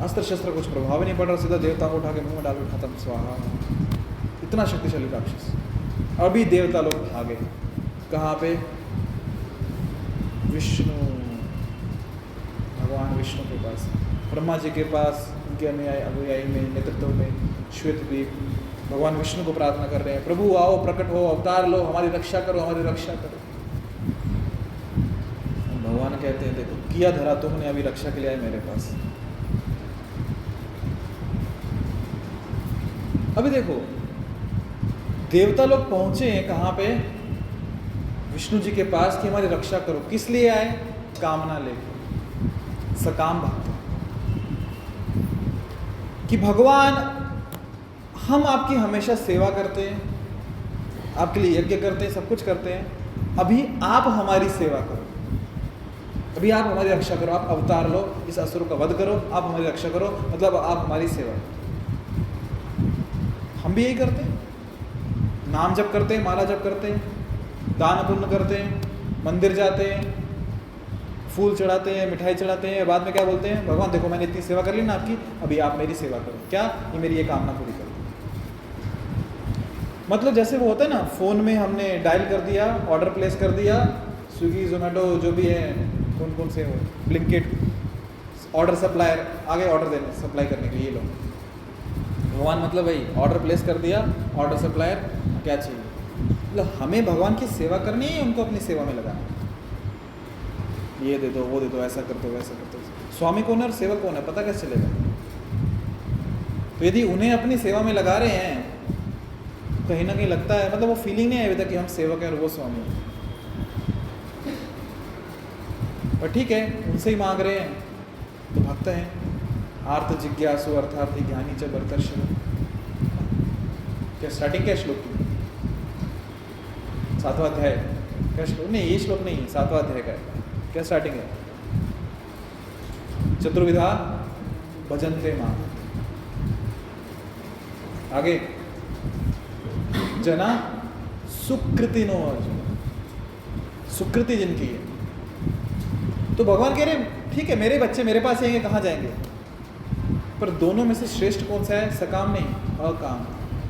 अस्त्र शस्त्र कुछ प्रभाव नहीं पड़ रहा, सीधा देवता को उठा के मुंह में डाल के खत्म, स्वाहा। इतना शक्तिशाली राक्षस। अभी देवता लोग भागे कहाँ पे? विष्णु, भगवान विष्णु के पास, ब्रह्मा जी के पास, उनके अनुयायी में, नेतृत्व में श्वेतद्वीप भगवान विष्णु को प्रार्थना कर रहे हैं, प्रभु आओ, प्रकट हो, अवतार लो, हमारी रक्षा करो, हमारी रक्षा करो। भगवान कहते हैं देखो किया धरा तुमने, अभी रक्षा के लिए आए मेरे पास। अभी देखो देवता लोग पहुंचे हैं कहाँ पे? विष्णु जी के पास कि हमारी रक्षा करो। किस लिए आए? कामना लेके, सकाम भक्त, कि भगवान हम आपकी हमेशा सेवा करते हैं, आपके लिए यज्ञ करते हैं, सब कुछ करते हैं, अभी आप हमारी सेवा करो, अभी आप हमारी रक्षा करो, आप अवतार लो, इस असुर का वध करो, आप हमारी रक्षा करो, मतलब आप हमारी सेवा। हम भी यही करते हैं, नाम जप करते हैं, माला जप करते हैं, दान पुण्य करते हैं, मंदिर जाते हैं, फूल चढ़ाते हैं, मिठाई चढ़ाते हैं, बाद में क्या बोलते हैं? भगवान देखो मैंने इतनी सेवा कर ली ना आपकी, अभी आप मेरी सेवा करो। क्या? ये मेरी ये कामना पूरी करो। मतलब जैसे वो होता है ना, फ़ोन में हमने डायल कर दिया, ऑर्डर प्लेस कर दिया, स्विगी जोमेटो जो भी है, कौन कौन से हो, ब्लिंकिट, ऑर्डर सप्लायर आ गए ऑर्डर देने, सप्लाई करने के लिए, ये लो। भगवान मतलब भाई ऑर्डर प्लेस कर दिया, ऑर्डर सप्लायर, क्या चाहिए? मतलब हमें भगवान की सेवा करनी है, उनको अपनी सेवा में लगाना, ये दे दो, वो दे दो, ऐसा कर दो, वैसा कर दो। स्वामी कौन है और सेवक कौन है, पता कैसे चलेगा? तो यदि उन्हें अपनी सेवा में लगा रहे हैं, कहीं ना कहीं लगता है, मतलब वो फीलिंग नहीं आई अभी तक कि हम सेवक हैं और वो स्वामी हैं। पर ठीक है, उनसे ही मांग रहे हैं तो भक्त हैं। आर्त जिज्ञासु अर्थार्थी ज्ञानी च भरतर्षभ। क्या स्टार्टिंग क्या श्लोक की? 7वां अध्याय क्या श्लोक? नहीं, ये श्लोक नहीं है, 7वां अध्याय का है। क्या स्टार्टिंग है? चतुर्विधा भजन्ते मां। आगे जना सुकृति नो अर्जुन, सुकृति जिनकी है। तो भगवान कह रहे ठीक है, मेरे बच्चे मेरे पास आएंगे, कहाँ जाएंगे? पर दोनों में से श्रेष्ठ कौन सा है? सकाम नहीं, अकाम,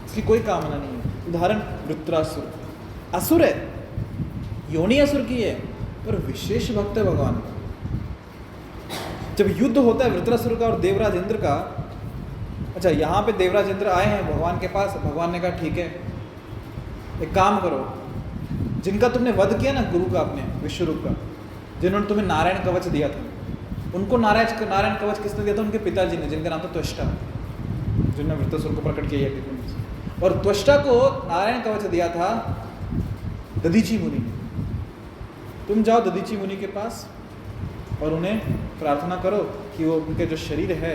इसकी कोई कामना नहीं है। उदाहरण वृत्रासुर, असुर है, योनि असुर की है, पर विशेष भक्त है भगवान का। जब युद्ध होता है वृत्रासुर का और देवराज इंद्र का, अच्छा यहाँ पे देवराज इंद्र आए हैं भगवान के पास, भगवान ने कहा ठीक है, एक काम करो, जिनका तुमने वध किया ना गुरु का, अपने विश्वरूप का, जिन्होंने तुम्हें नारायण कवच दिया था, उनको नारायण कवच किसने दिया था? उनके पिताजी ने, जिनका नाम था त्वष्टा, जिन्होंने वृत्रासुर को प्रकट किया। और त्वष्टा को नारायण कवच दिया था दधीची मुनि ने। तुम जाओ दधीची मुनि के पास और उन्हें प्रार्थना करो कि वो उनके जो शरीर है,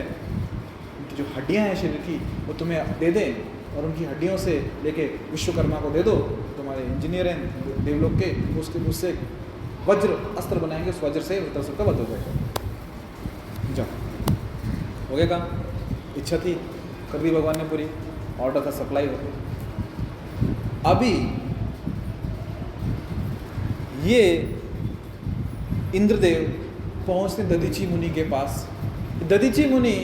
उनकी जो हड्डियां हैं शरीर की, वो तुम्हें दे दें, और उनकी हड्डियों से लेके विश्वकर्मा को दे दो, तुम्हारे इंजीनियर हैं देवलोक के, उससे वज्र अस्त्र बनाएंगे, उस वज्र से वृत्रासुर का वध हो जाएगा। जाओ, हो गया काम, इच्छा थी कर दी भगवान ने पूरी, ऑर्डर था, सप्लाई हो गई। अभी ये इंद्रदेव पहुंचते दधीची मुनि के पास। दधीची मुनि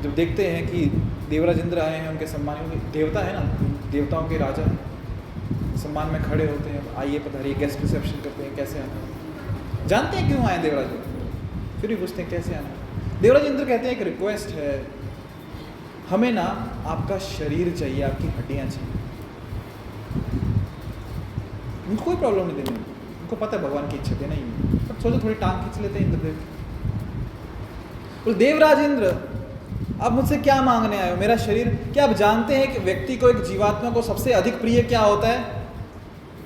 जब देखते हैं कि देवराज इंद्र आए हैं, उनके सम्मान में, देवता है ना, देवताओं के राजा हैं, सम्मान में खड़े होते हैं, आइए पधारिए, गेस्ट रिसेप्शन करते हैं, कैसे आना, जानते हैं क्यों आए देवराज इंद्र, फिर भी पूछते हैं कैसे आना। देवराज इंद्र कहते हैं एक रिक्वेस्ट है, हमें ना आपका शरीर चाहिए, आपकी हड्डियां चाहिए। उनको कोई प्रॉब्लम नहीं देने, उनको पता है भगवान की इच्छा देना ही है, पर सोचो थोड़ी टांग खींच लेते हैं इंद्रदेव। तो देवराज इंद्र, आप मुझसे क्या मांगने आए हो? मेरा शरीर। क्या आप जानते हैं कि व्यक्ति को, एक जीवात्मा को सबसे अधिक प्रिय क्या होता है?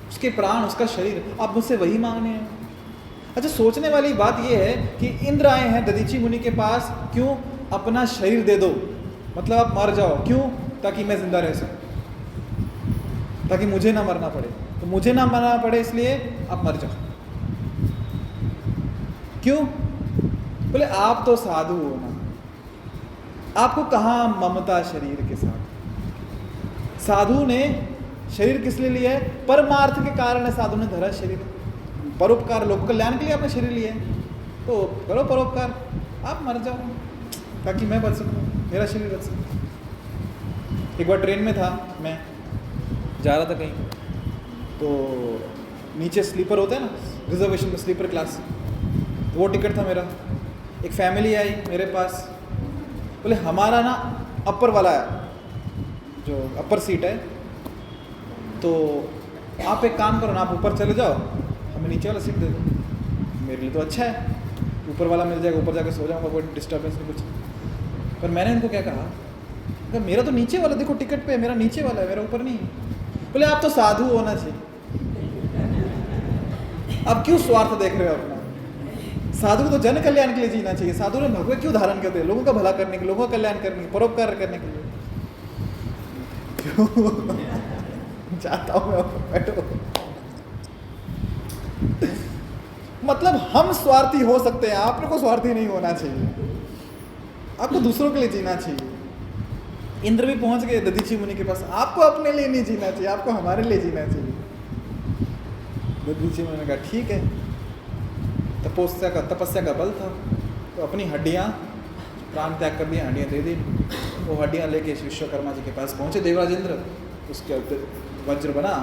उसके प्राण, उसका शरीर। आप मुझसे वही मांगने आए। अच्छा, सोचने वाली बात यह है कि इंद्र आए हैं दधीची मुनि के पास, क्यों? अपना शरीर दे दो, मतलब आप मर जाओ। क्यों? ताकि मैं जिंदा रह सकूं, ताकि मुझे ना मरना पड़े। तो मुझे ना मरना पड़े इसलिए आप मर जाओ। क्यों? बोले आप तो साधु हो ना, आपको कहाँ ममता शरीर के साथ। साधु ने शरीर किस लिए लिया है? परमार्थ के कारण है साधु ने धरा शरीर, परोपकार, लोक कल्याण के लिए आपने शरीर लिया है, तो करो परोपकार, आप मर जाओ ताकि मैं बच सकूं, मेरा शरीर बच सके। एक बार ट्रेन में था, मैं जा रहा था कहीं, तो नीचे स्लीपर होता है ना, रिजर्वेशन में स्लीपर क्लास, वो टिकट था मेरा। एक फैमिली आई मेरे पास, बोले हमारा ना अपर वाला है, जो अपर सीट है, तो आप एक काम करो ना, आप ऊपर चले जाओ, हमें नीचे वाला सीट दे दो। मेरे लिए तो अच्छा है, ऊपर वाला मिल जाएगा, ऊपर जाकर सो जाऊँगा, कोई डिस्टर्बेंस नहीं कुछ। पर मैंने उनको क्या कहा, मेरा तो नीचे वाला देखो टिकट पे, मेरा नीचे वाला है, मेरा ऊपर नहीं है। बोले आप तो साधु होना चाहिए, आप क्यों स्वार्थ देख रहे हो अपना? साधु को तो जन कल्याण के लिए जीना चाहिए। साधु ने भगवत क्यों धारण करते हैं? लोगों का भला करने के लिए, लोगों का कल्याण करने के लिए, परोपकार करने के लिए। क्यों जाता हूं मैं, बैठो। मतलब हम स्वार्थी हो सकते हैं, आप लोग को स्वार्थी नहीं होना चाहिए, आपको दूसरों के लिए जीना चाहिए। इंद्र भी पहुंच गए दधीची मुनि के पास, आपको अपने लिए नहीं जीना चाहिए, आपको हमारे लिए जीना चाहिए। दधीची मुनि ने कहा ठीक है, तपस्या का बल था, तो अपनी हड्डियां, प्राण त्याग कर दिया, हड्डियां दे दी। वो हड्डियां लेके विश्वकर्मा जी के पास पहुंचे देवराज इंद्र, उसके वज्र बना,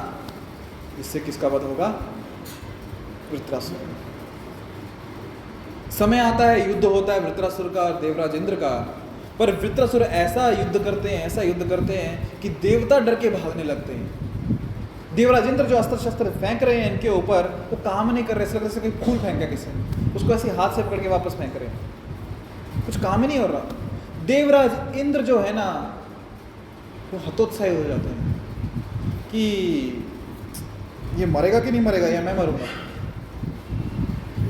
इससे किसका वध होगा? वृत्रासुर। समय आता है, युद्ध होता है वृत्रासुर का और देवराज इंद्र का, पर वृत्रासुर ऐसा युद्ध करते हैं कि देवता डर के भागने लगते हैं। देवराज इंद्र जो अस्त्र शस्त्र फेंक रहे हैं इनके ऊपर, वो काम नहीं कर रहे, ऐसा जैसे कोई फूल फेंका किसी ने, उसको ऐसे हाथ से पकड़ के वापस फेंक रहे हैं, कुछ काम ही नहीं हो रहा। देवराज इंद्र जो है ना, वो हतोत्साही हो जाते हैं कि ये मरेगा कि नहीं मरेगा, या मैं मरूंगा।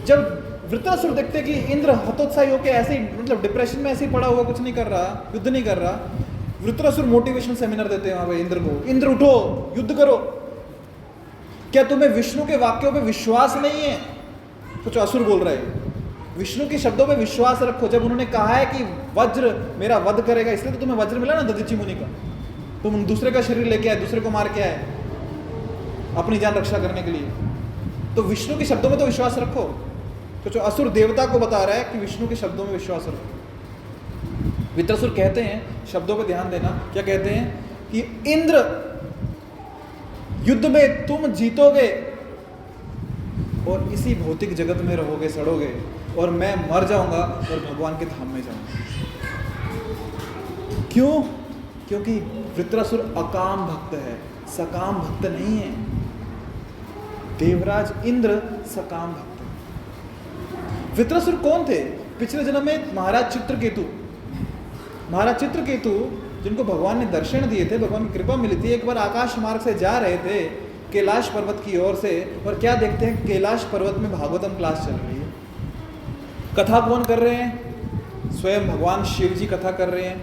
जब वृत्रासुर देखते कि इंद्र हतोत्साही होकर ऐसे ही मतलब डिप्रेशन में ऐसे ही पड़ा हुआ, कुछ नहीं कर रहा, युद्ध नहीं कर रहा, वृत्रासुर मोटिवेशनल सेमिनार देते हैं वहां पे इंद्र को, इंद्र उठो युद्ध करो, क्या तुम्हें विष्णु के वाक्यों पे विश्वास नहीं है? कुछ असुर बोल रहे हैं, विष्णु के शब्दों पे विश्वास रखो। जब उन्होंने कहा है कि वज्र मेरा वध करेगा, इसलिए तो तुम्हें वज्र मिला ना दधीचि मुनि का, तुम दूसरे का शरीर लेके आए, दूसरे को मार के आए अपनी जान रक्षा करने के लिए, तो विष्णु के शब्दों में तो विश्वास रखो। तो जो असुर देवता को बता रहा है कि विष्णु के शब्दों में विश्वास रखो। वृत्रासुर कहते हैं, शब्दों पे ध्यान देना, क्या कहते हैं कि इंद्र युद्ध में तुम जीतोगे और इसी भौतिक जगत में रहोगे, सड़ोगे, और मैं मर जाऊंगा और भगवान के धाम में जाऊंगा। क्यों? क्योंकि वृत्रासुर अकाम भक्त है, सकाम भक्त नहीं है। देवराज इंद्र सकाम भक्त है। वृत्रासुर कौन थे? पिछले जन्म में महाराज चित्रकेतु, महाराज चित्रकेतु जिनको भगवान ने दर्शन दिए थे, भगवान की कृपा मिली थी। एक बार आकाश मार्ग से जा रहे थे कैलाश पर्वत की ओर से, और क्या देखते हैं, कैलाश पर्वत में भागवतम क्लास चल रही है। कथा कौन कर रहे हैं? स्वयं भगवान शिव जी कथा कर रहे हैं,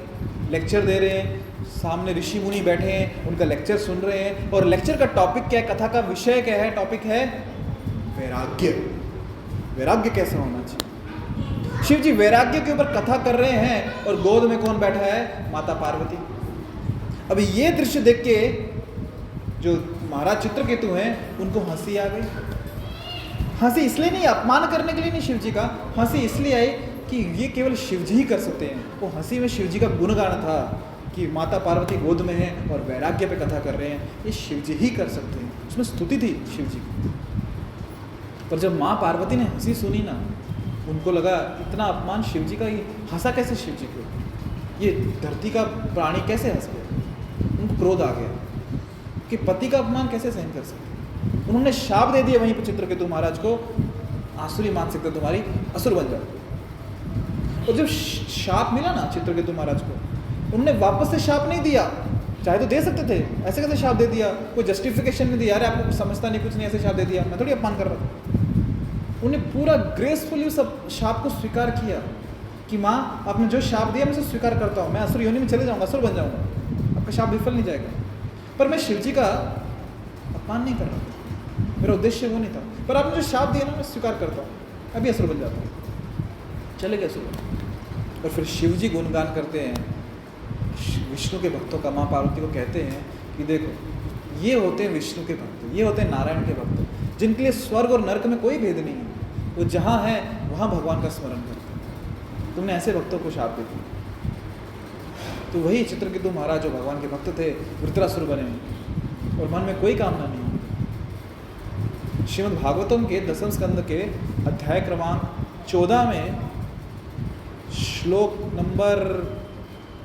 लेक्चर दे रहे हैं, सामने ऋषि मुनि बैठे हैं, उनका लेक्चर सुन रहे हैं। और लेक्चर का टॉपिक क्या है, कथा का विषय क्या है? टॉपिक है वैराग्य। वैराग्य कैसा होना चाहिए? शिव जी वैराग्य के ऊपर कथा कर रहे हैं, और गोद में कौन बैठा है? माता पार्वती। अभी ये दृश्य देख के जो महाराज चित्रकेतु हैं, उनको हंसी आ गई। हंसी इसलिए नहीं, अपमान करने के लिए नहीं शिव जी का, हंसी इसलिए आई कि ये केवल शिव जी ही कर सकते हैं। वो हंसी में शिव जी का गुणगान था कि माता पार्वती गोद में है और वैराग्य पे कथा कर रहे हैं, ये शिव जी ही कर सकते हैं। उसमें स्तुति थी शिव जी की। पर जब माँ पार्वती ने हंसी सुनी ना, उनको लगा इतना अपमान शिव जी का, ये हंसा कैसे शिव जी को, ये धरती का प्राणी कैसे हंस गया? उनको क्रोध आ गया कि पति का अपमान कैसे सहन कर सकते। उन्होंने शाप दे दिया वहीं पर चित्रकेतु महाराज को, आसुरी मानसिकता तुम्हारी, असुर बन जाओ। और जब शाप मिला ना चित्रकेतु महाराज को, उन्होंने वापस से शाप नहीं दिया, चाहे तो दे सकते थे, ऐसे कैसे शाप दे दिया? कोई जस्टिफिकेशन नहीं दिया, अरे आपको कुछ समझता नहीं, कुछ नहीं, ऐसे शाप दे दिया, मैं थोड़ी अपमान कर रहा था। उन्हें पूरा ग्रेसफुली सब शाप को स्वीकार किया कि माँ आपने जो शाप दिया मैं उसे स्वीकार करता हूँ, मैं असुर योनि में चले जाऊँगा, असुर बन जाऊँगा, आपका शाप विफल नहीं जाएगा। पर मैं शिव जी का अपमान नहीं कर रहा था, मेरा उद्देश्य वो नहीं था। पर आपने जो शाप दिया ना, मैं स्वीकार करता हूँ, अभी असुर बन जाता हूँ, चले गए असुर। और फिर शिव जी गुणगान करते हैं विष्णु के भक्तों का। माँ पार्वती को कहते हैं कि देखो ये होते हैं विष्णु के भक्त, ये होते हैं नारायण के भक्त, जिनके लिए स्वर्ग और नरक में कोई भेद नहीं है, वो जहाँ है वहाँ भगवान का स्मरण करते हैं। तुमने ऐसे भक्तों को शाप दे दी। तो वही चित्रकेतु महाराज जो भगवान के भक्त थे, वृत्रासुर बने और मन में कोई कामना नहीं। श्रीमद् भागवतम के 10वें स्कंद के अध्याय क्रमांक 14 में श्लोक नंबर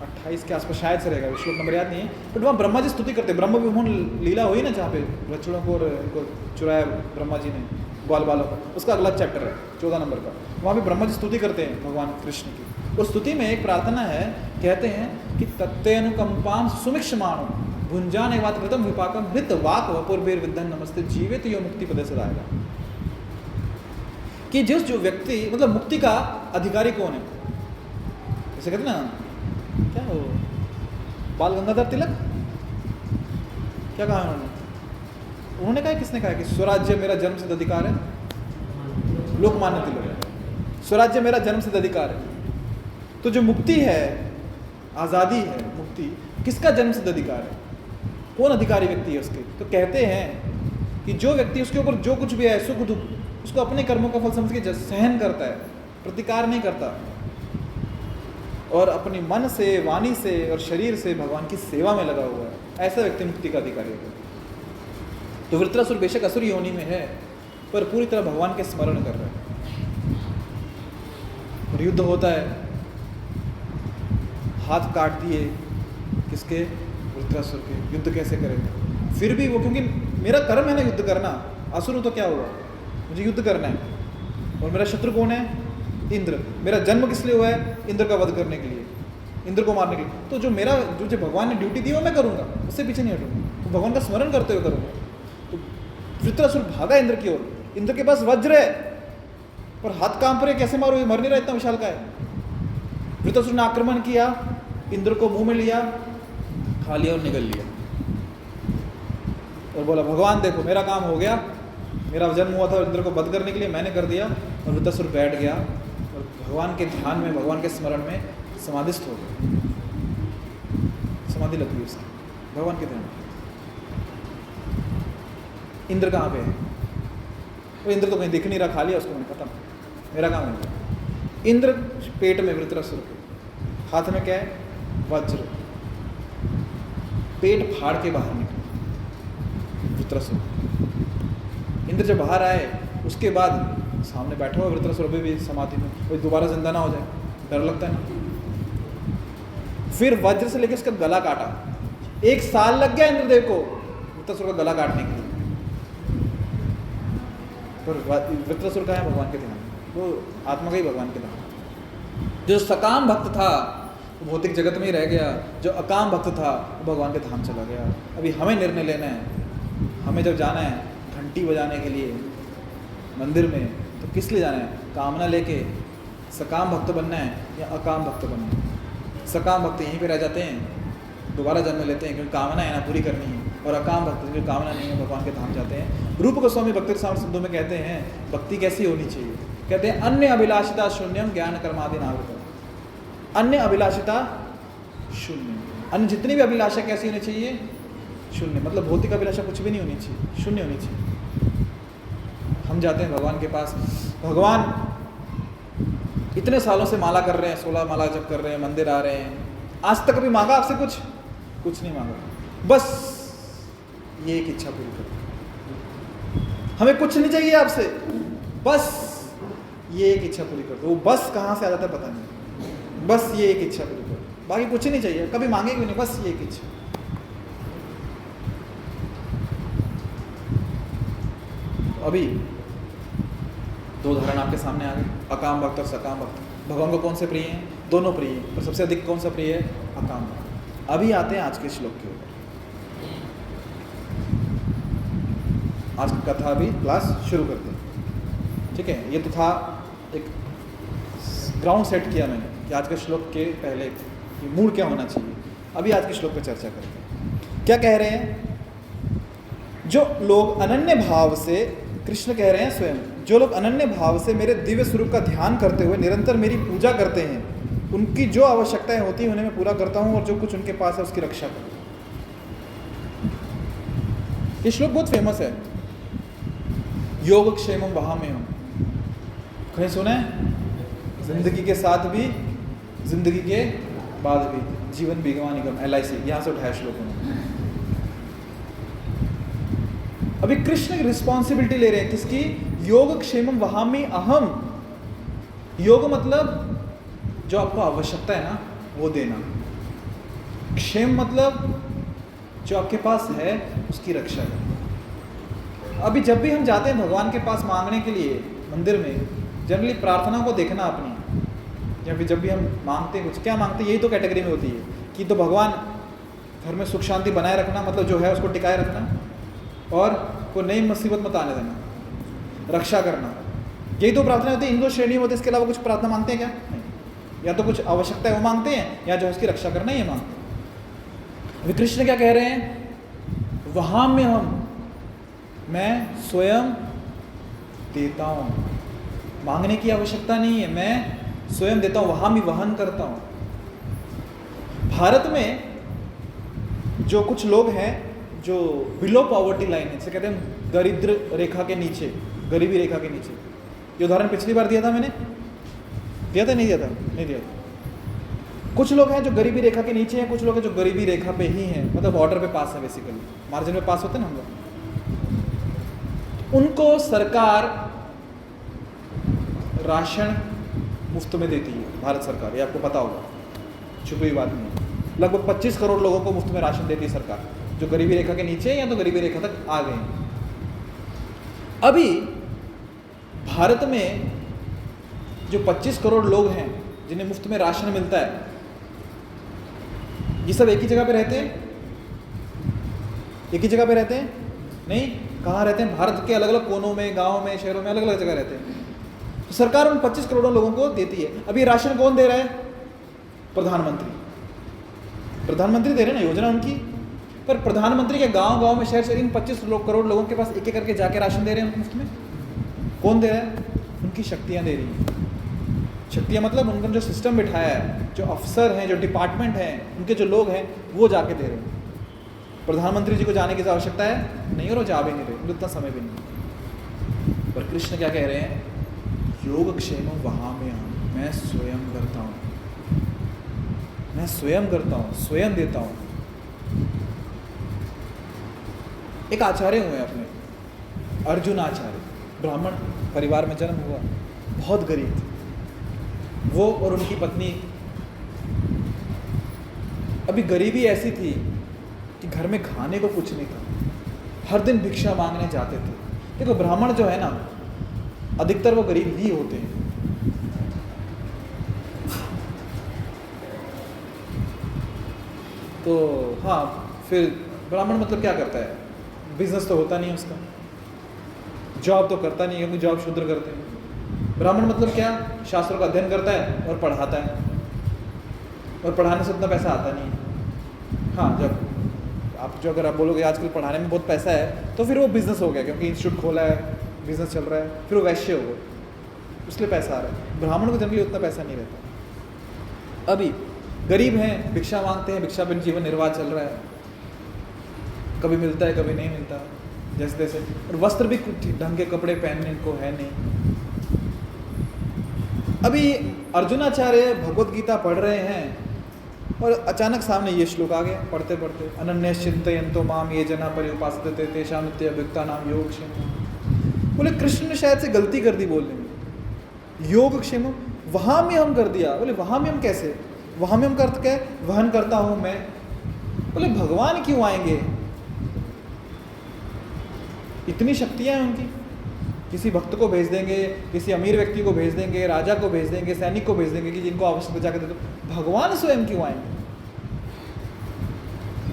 28 के आसपास शायद से रहेगा, श्लोक नंबर याद नहीं है, बट वहाँ ब्रह्मा जी स्तुति करते हैं। ब्रह्म विमोहन लीला हुई ना, जहाँ पे बच्चों को इनको चुराया ब्रह्मा जी ने, ग्वाल बालों को, उसका अगला चैप्टर है 14 नंबर का। वहाँ पे ब्रह्मा जी स्तुति करते हैं भगवान कृष्ण की। उस स्तुति में एक प्रार्थना है, कहते हैं कि तत्तेनुकंपां सुमिक्षमाणो भुंजान एवात कृतम विपाकम हृत वाक वपुर्भीर विद्धन नमस्ते जीवित यो मुक्ति पदे सदाएगा। कि जिस जो व्यक्ति, मतलब मुक्ति का अधिकारी कौन है, जैसे कहते ना, क्या हो बाल गंगाधर तिलक, क्या कहा उन्होंने कहा, किसने कहा कि स्वराज्य मेरा जन्म सिद्ध अधिकार है? लोकमान्य तिलक, स्वराज्य मेरा जन्म सिद्ध अधिकार है। तो जो मुक्ति है, आज़ादी है, मुक्ति किसका जन्म सिद्ध अधिकार है? कौन अधिकारी व्यक्ति है उसके? तो कहते हैं कि जो व्यक्ति उसके ऊपर जो कुछ भी है, सुख दुख, उसको अपने कर्मों का फल समझ के सहन करता है, प्रतिकार नहीं करता, और अपनी मन से, वाणी से और शरीर से भगवान की सेवा में लगा हुआ है, ऐसा व्यक्ति मुक्ति का अधिकारी होगा। तो वृत्रासुर बेशक असुर योनि में है, पर पूरी तरह भगवान के स्मरण कर रहा है। और युद्ध होता है, हाथ काट दिए किसके? वृत्रासुर के। युद्ध कैसे करेंगे? फिर भी वो, क्योंकि मेरा कर्म है ना युद्ध करना, असुर तो क्या हुआ, मुझे युद्ध करना है। और मेरा शत्रु कौन है? इंद्र। मेरा जन्म किस लिए हुआ है? इंद्र का वध करने के लिए, इंद्र को मारने के लिए। तो जो मेरा, जो भगवान ने ड्यूटी दी वो मैं करूँगा, उससे पीछे नहीं हटूँगा, तो भगवान का स्मरण करते हुए करूँगा। तो वृत्रासुर भागा इंद्र की ओर, इंद्र के पास वज्र है, पर हाथ कांप रहे, कैसे मारो, ये मर नहीं रहा, इतना विशाल का है। वृत्रासुर ने आक्रमण किया, इंद्र को मुंह में लिया, खा लिया और निगल लिया और बोला भगवान देखो मेरा काम हो गया, मेरा जन्म हुआ था इंद्र को वध करने के लिए, मैंने कर दिया। और वृत्रासुर बैठ गया और भगवान के ध्यान में, भगवान के स्मरण में समाधिस्थ हो गया, समाधि लग गई उसकी भगवान के ध्यान में। इंद्र कहाँ पे है? वो इंद्र तो कहीं दिख नहीं रहा, खा लिया उसको मैंने, खत्म, मेरा काम हो गया। इंद्र पेट में वृत्रासुर के, हाथ में क्या है? वज्र, पेट फाड़ के बाहर निकला वृत्रासुर। इंद्र जब बाहर आए उसके बाद सामने बैठा हुआ वृत्रासुर अभी भी समाधि में, वो दोबारा जिंदा ना हो जाए, डर लगता है ना। फिर वज्र से लेकर उसका गला काटा, 1 साल लग गया इंद्रदेव को वृत्रासुर का गला काटने के लिए। पर वृत्रासुर का है भगवान के ध्यान, वो आत्मा का ही भगवान के ध्यान। जो सकाम भक्त था वो भौतिक जगत में ही रह गया, जो अकाम भक्त था वो भगवान के धाम चला गया। अभी हमें निर्णय लेना है, हमें जब जाना है घंटी बजाने के लिए मंदिर में, तो किस लिए जाना है? कामना लेके सकाम भक्त बनना है या अकाम भक्त बनना है? सकाम भक्त यहीं पे रह जाते हैं, दोबारा जन्म लेते हैं क्योंकि कामना है ना पूरी करनी है, और अकाम भक्त जो कामना नहीं है भगवान के धाम जाते हैं। रूप गोस्वामी भक्ति रसामृत सिंधु में कहते हैं भक्ति कैसी होनी चाहिए, कहते हैं अन्य अभिलाषिता शून्यम ज्ञान कर्मादि नावृतम। अन्य अभिलाषिता शून्य, अन्य जितनी भी अभिलाषा कैसी होनी चाहिए? शून्य, मतलब भौतिक अभिलाषा कुछ भी नहीं होनी चाहिए, शून्य होनी चाहिए। हम जाते हैं भगवान के पास, भगवान इतने सालों से माला कर रहे हैं, 16 माला जप कर रहे हैं, मंदिर आ रहे हैं, आज तक कभी मांगा आपसे कुछ नहीं मांगा, बस ये एक इच्छा पूरी करो। हमें कुछ नहीं चाहिए आपसे, बस ये एक इच्छा पूरी कर दो। वो बस कहाँ से आ जाता है पता नहीं, बस ये एक इच्छा पूरी करो, बाकी कुछ नहीं चाहिए, कभी मांगेंगे भी नहीं, बस ये एक इच्छा। अभी 2 उदाहरण आपके सामने आ गए, अकाम भक्त और सकाम भक्त। भगवान को कौन से प्रिय हैं? दोनों प्रिय हैं, पर सबसे अधिक कौन सा प्रिय है? अकाम भक्त। अभी आते हैं आज के श्लोक के ऊपर। आज की कथा अभी क्लास शुरू करते हैं, ठीक है? ये तो था एक ग्राउंड सेट किया मैंने कि आज के श्लोक के पहले मूड क्या होना चाहिए। अभी आज के श्लोक पर चर्चा करते हैं। क्या कह रहे हैं? जो लोग अनन्य भाव से, कृष्ण कह रहे हैं स्वयं, जो लोग अनन्य भाव से मेरे दिव्य स्वरूप का ध्यान करते हुए निरंतर मेरी पूजा करते हैं, उनकी जो आवश्यकताएं होती हैं उन्हें मैं पूरा करता हूं, और जो कुछ उनके पास है उसकी रक्षा करता हूं। ये श्लोक बहुत फेमस है, योग क्षेमम वहां में हूं, कहीं सुना है? जिंदगी के साथ भी, जिंदगी के बाद भी, जीवन बीमा निगम LIC, यहां से उठाया श्लोक उन्होंने। अभी कृष्ण रिस्पॉन्सिबिलिटी ले रहे हैं, किसकी? योग क्षेमम वहामी अहम। योग मतलब जो आपको आवश्यकता है ना वो देना, क्षेम मतलब जो आपके पास है उसकी रक्षा करना। अभी जब भी हम जाते हैं भगवान के पास मांगने के लिए मंदिर में, जनरली प्रार्थना को देखना अपनी, या फिर जब भी हम मांगते हैं कुछ, क्या मांगते हैं? यही तो कैटेगरी में होती है कि तो भगवान घर में सुख शांति बनाए रखना, मतलब जो है उसको टिकाए रखना, और कोई नई मुसीबत मत आने देना, रक्षा करना, यही तो प्रार्थना होती है। इन 2 श्रेणी होती है, इसके अलावा कुछ प्रार्थना मांगते हैं क्या? नहीं। या तो कुछ आवश्यकता है वो मांगते हैं, या जो उसकी रक्षा करना है ये मांगते हैं। अभी कृष्ण क्या कह रहे हैं? वहां में मैं स्वयं देता हूं, मांगने की आवश्यकता नहीं है, मैं स्वयं देता हूं, वहां भी वहन करता हूं। भारत में जो कुछ लोग हैं जो बिलो पॉवर्टी लाइन है, जिसे कहते हैं दरिद्र रेखा के नीचे, गरीबी रेखा के नीचे, ये उदाहरण पिछली बार दिया था मैंने, दिया था नहीं दिया था? नहीं दिया था। कुछ लोग हैं जो गरीबी रेखा के नीचे हैं, कुछ लोग हैं जो गरीबी रेखा पे ही हैं, मतलब बॉर्डर पे पास है, बेसिकली मार्जिन में पास होते हैं ना हम लोग। उनको सरकार राशन मुफ्त में देती है, भारत सरकार, ये आपको पता होगा, छुपी बात नहीं। लगभग 25 करोड़ लोगों को मुफ्त में राशन देती है सरकार, जो गरीबी रेखा के नीचे या तो गरीबी रेखा तक आ गए हैं। अभी भारत में जो 25 करोड़ लोग हैं जिन्हें मुफ्त में राशन मिलता है, ये सब एक ही जगह पे रहते हैं? एक ही जगह पे रहते हैं? नहीं, कहाँ रहते हैं? भारत के अलग अलग कोनों में, गाँव में, शहरों में, अलग अलग जगह रहते हैं। तो सरकार उन 25 करोड़ लोगों को देती है। अभी राशन कौन दे रहा है? प्रधानमंत्री दे रहे हैं ना, योजना उनकी। पर प्रधानमंत्री के गांव गांव में, शहर शहर इन 25 करोड़ लोगों के पास एक एक करके जाके राशन दे रहे हैं मुफ्त में। कौन दे रहा है? उनकी शक्तियां दे रही हैं। शक्तियां मतलब उनका जो सिस्टम बिठाया है, जो अफसर हैं, जो डिपार्टमेंट हैं, उनके जो लोग हैं, वो जाके दे रहे हैं। प्रधानमंत्री जी को जाने की आवश्यकता है नहीं, और वो जा भी नहीं रहे, उतना समय भी नहीं। पर कृष्ण क्या कह रहे हैं? योगक्षेम वहाँ में मैं स्वयं करता हूँ, मैं स्वयं करता हूँ, स्वयं देता हूँ। एक आचार्य हुए अपने, अर्जुन आचार्य, ब्राह्मण परिवार में जन्म हुआ, बहुत गरीब थे वो और उनकी पत्नी। अभी गरीबी ऐसी थी कि घर में खाने को कुछ नहीं था, हर दिन भिक्षा मांगने जाते थे। देखो ब्राह्मण जो है ना, अधिकतर वो गरीब ही होते हैं। तो हाँ, फिर ब्राह्मण मतलब क्या करता है? बिजनेस तो होता नहीं है उसका, जॉब तो करता नहीं है, क्योंकि जॉब शूद्र करते हैं। ब्राह्मण मतलब क्या? शास्त्रों का अध्ययन करता है और पढ़ाता है, और पढ़ाने से उतना पैसा आता नहीं है। हाँ, अगर आप बोलोगे आजकल पढ़ाने में बहुत पैसा है, तो फिर वो बिजनेस हो गया, क्योंकि इंस्टीट्यूट खोला है, बिजनेस चल रहा है, फिर वो वैश्य हो गया, उसलिए पैसा आ रहा है। ब्राह्मण को जनरली उतना पैसा नहीं रहता। अभी गरीब हैं, भिक्षा मांगते हैं, भिक्षा बिन जीवन निर्वाह चल रहा है, कभी मिलता है कभी नहीं मिलता, जैसे तैसे। और वस्त्र भी कुछ ढंग के कपड़े पहनने को है नहीं। अभी अर्जुनाचार्य भगवत गीता पढ़ रहे हैं, और अचानक सामने ये श्लोक आ गया, पढ़ते पढ़ते, अनन्यश्चिन्तयन्तो माम ये जना पर्युपासते तेषां नित्ययुक्तानां योगक्षेमम्। बोले कृष्ण ने शायद से गलती कर दी बोलने में, योगक्षेमम् वहाँ में हम कर दिया। बोले वहाँ में हम कैसे? वहाँ में हम करते क्या? वहन करता हूँ मैं। बोले भगवान क्यों आएंगे? इतनी शक्तियाँ हैं उनकी, किसी भक्त को भेज देंगे, किसी अमीर व्यक्ति को भेज देंगे, राजा को भेज देंगे, सैनिक को भेज देंगे कि जिनको आवश्यकता जाकर दे दो। भगवान स्वयं क्यों आएंगे?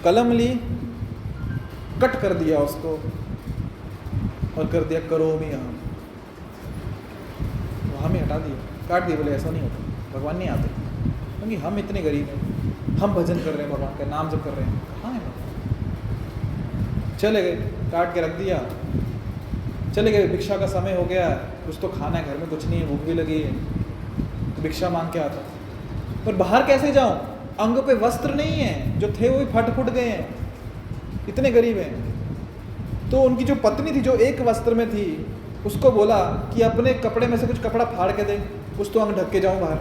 कलम ली, कट कर दिया उसको और कर दिया करोमि अहम्, वहाँ में हटा दिया, काट दिया। बोले ऐसा नहीं होता, भगवान नहीं आते, क्योंकि हम इतने गरीब हैं, हम भजन कर रहे हैं, भगवान का नाम जप कर रहे हैं, कहाँ है भगवान? चले गए, काट के रख दिया, चले गए। भिक्षा का समय हो गया, कुछ तो खाना है, घर में कुछ नहीं है, भूख भी लगी है, तो भिक्षा मांग के आता। पर बाहर कैसे जाऊं? अंग पे वस्त्र नहीं है, जो थे वो भी फट फुट गए हैं, इतने गरीब हैं। तो उनकी जो पत्नी थी, जो एक वस्त्र में थी, उसको बोला कि अपने कपड़े में से कुछ कपड़ा फाड़ के दे, कुछ तो अंग ढक के जाऊं बाहर।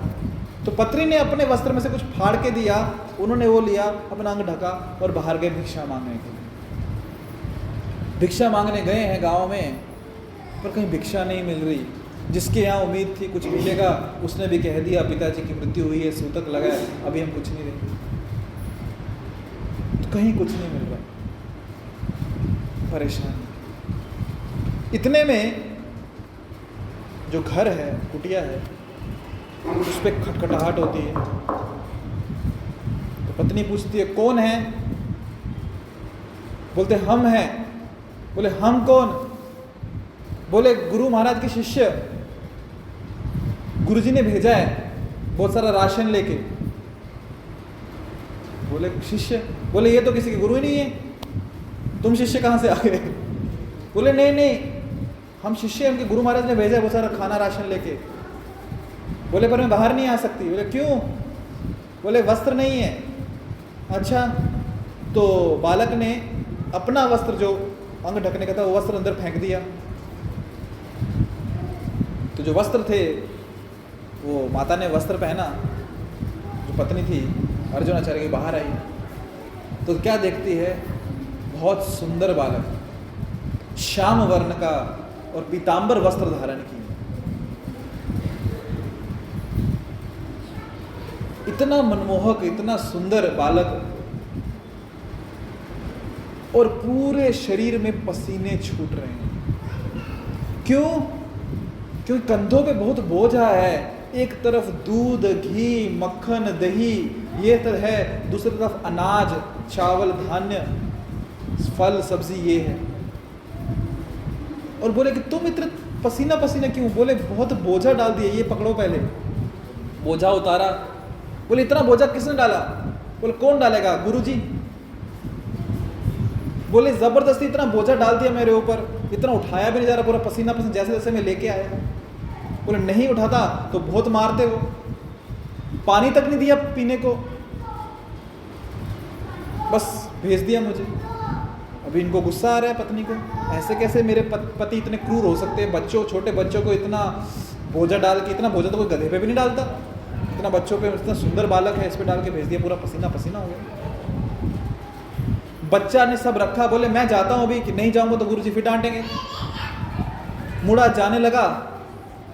तो पत्नी ने अपने वस्त्र में से कुछ फाड़ के दिया, उन्होंने वो लिया, अपना अंग ढका और बाहर गए भिक्षा मांगने के लिए। भिक्षा मांगने गए हैं गाँव में, पर कहीं भिक्षा नहीं मिल रही। जिसके यहाँ उम्मीद थी कुछ मिलेगा, उसने भी कह दिया पिताजी की मृत्यु हुई है, सूतक लगा है, अभी हम कुछ नहीं देंगे। तो कहीं कुछ नहीं मिल रहा, परेशानी। इतने में जो घर है, कुटिया है, उस पर खटखटाहट होती है। तो पत्नी पूछती है कौन है? बोलते हम हैं। बोले हम कौन? बोले गुरु महाराज के शिष्य, गुरुजी ने भेजा है बहुत सारा राशन लेके। बोले शिष्य? बोले ये तो किसी के गुरु ही नहीं है, तुम शिष्य कहाँ से आ गए? बोले नहीं नहीं, हम शिष्य, हमके गुरु महाराज ने भेजा है बहुत सारा खाना राशन लेके। बोले पर मैं बाहर नहीं आ सकती। बोले क्यों? बोले वस्त्र नहीं है। अच्छा, तो बालक ने अपना वस्त्र जो अंग ढकने का था वो वस्त्र अंदर फेंक दिया। तो जो वस्त्र थे, वो माता ने वस्त्र पहना, जो पत्नी थी अर्जुनाचार्य की, बाहर आई तो क्या देखती है? बहुत सुंदर बालक, श्याम वर्ण का और पीतांबर वस्त्र धारण किए, इतना मनमोहक, इतना सुंदर बालक, और पूरे शरीर में पसीने छूट रहे हैं। क्यों? क्योंकि कंधों पे बहुत बोझा है। एक तरफ दूध, घी, मक्खन, दही ये तो है, दूसरी तरफ अनाज, चावल, धान्य, फल, सब्जी ये है। और बोले कि तुम पसीना पसीना क्यों? बोले बहुत बोझा डाल दिया, ये पकड़ो पहले। बोझा उतारा। बोले इतना बोझा किसने डाला? बोले कौन डालेगा? गुरुजी। बोले जबरदस्ती इतना बोझा डाल दिया मेरे ऊपर, इतना उठाया भी नहीं जा रहा, पूरा पसीना पसीना जैसे जैसे मैं लेके आया। बोले नहीं उठाता तो बहुत मारते हो, पानी तक नहीं दिया पीने को, बस भेज दिया मुझे। अभी इनको गुस्सा आ रहा है पत्नी को, ऐसे कैसे मेरे पति इतने क्रूर हो सकते हैं? बच्चों, छोटे बच्चों को इतना बोझा डाल के, इतना बोझा तो कोई गधे पे भी नहीं डालता, इतना बच्चों पे, इतना सुंदर बालक है, इस पे डाल के भेज दिया, पूरा पसीना पसीना हो गया। बच्चा ने सब रखा, बोले मैं जाता हूँ अभी, कि नहीं जाऊँगा तो गुरुजी फिर डांटेंगे। मुड़ा जाने लगा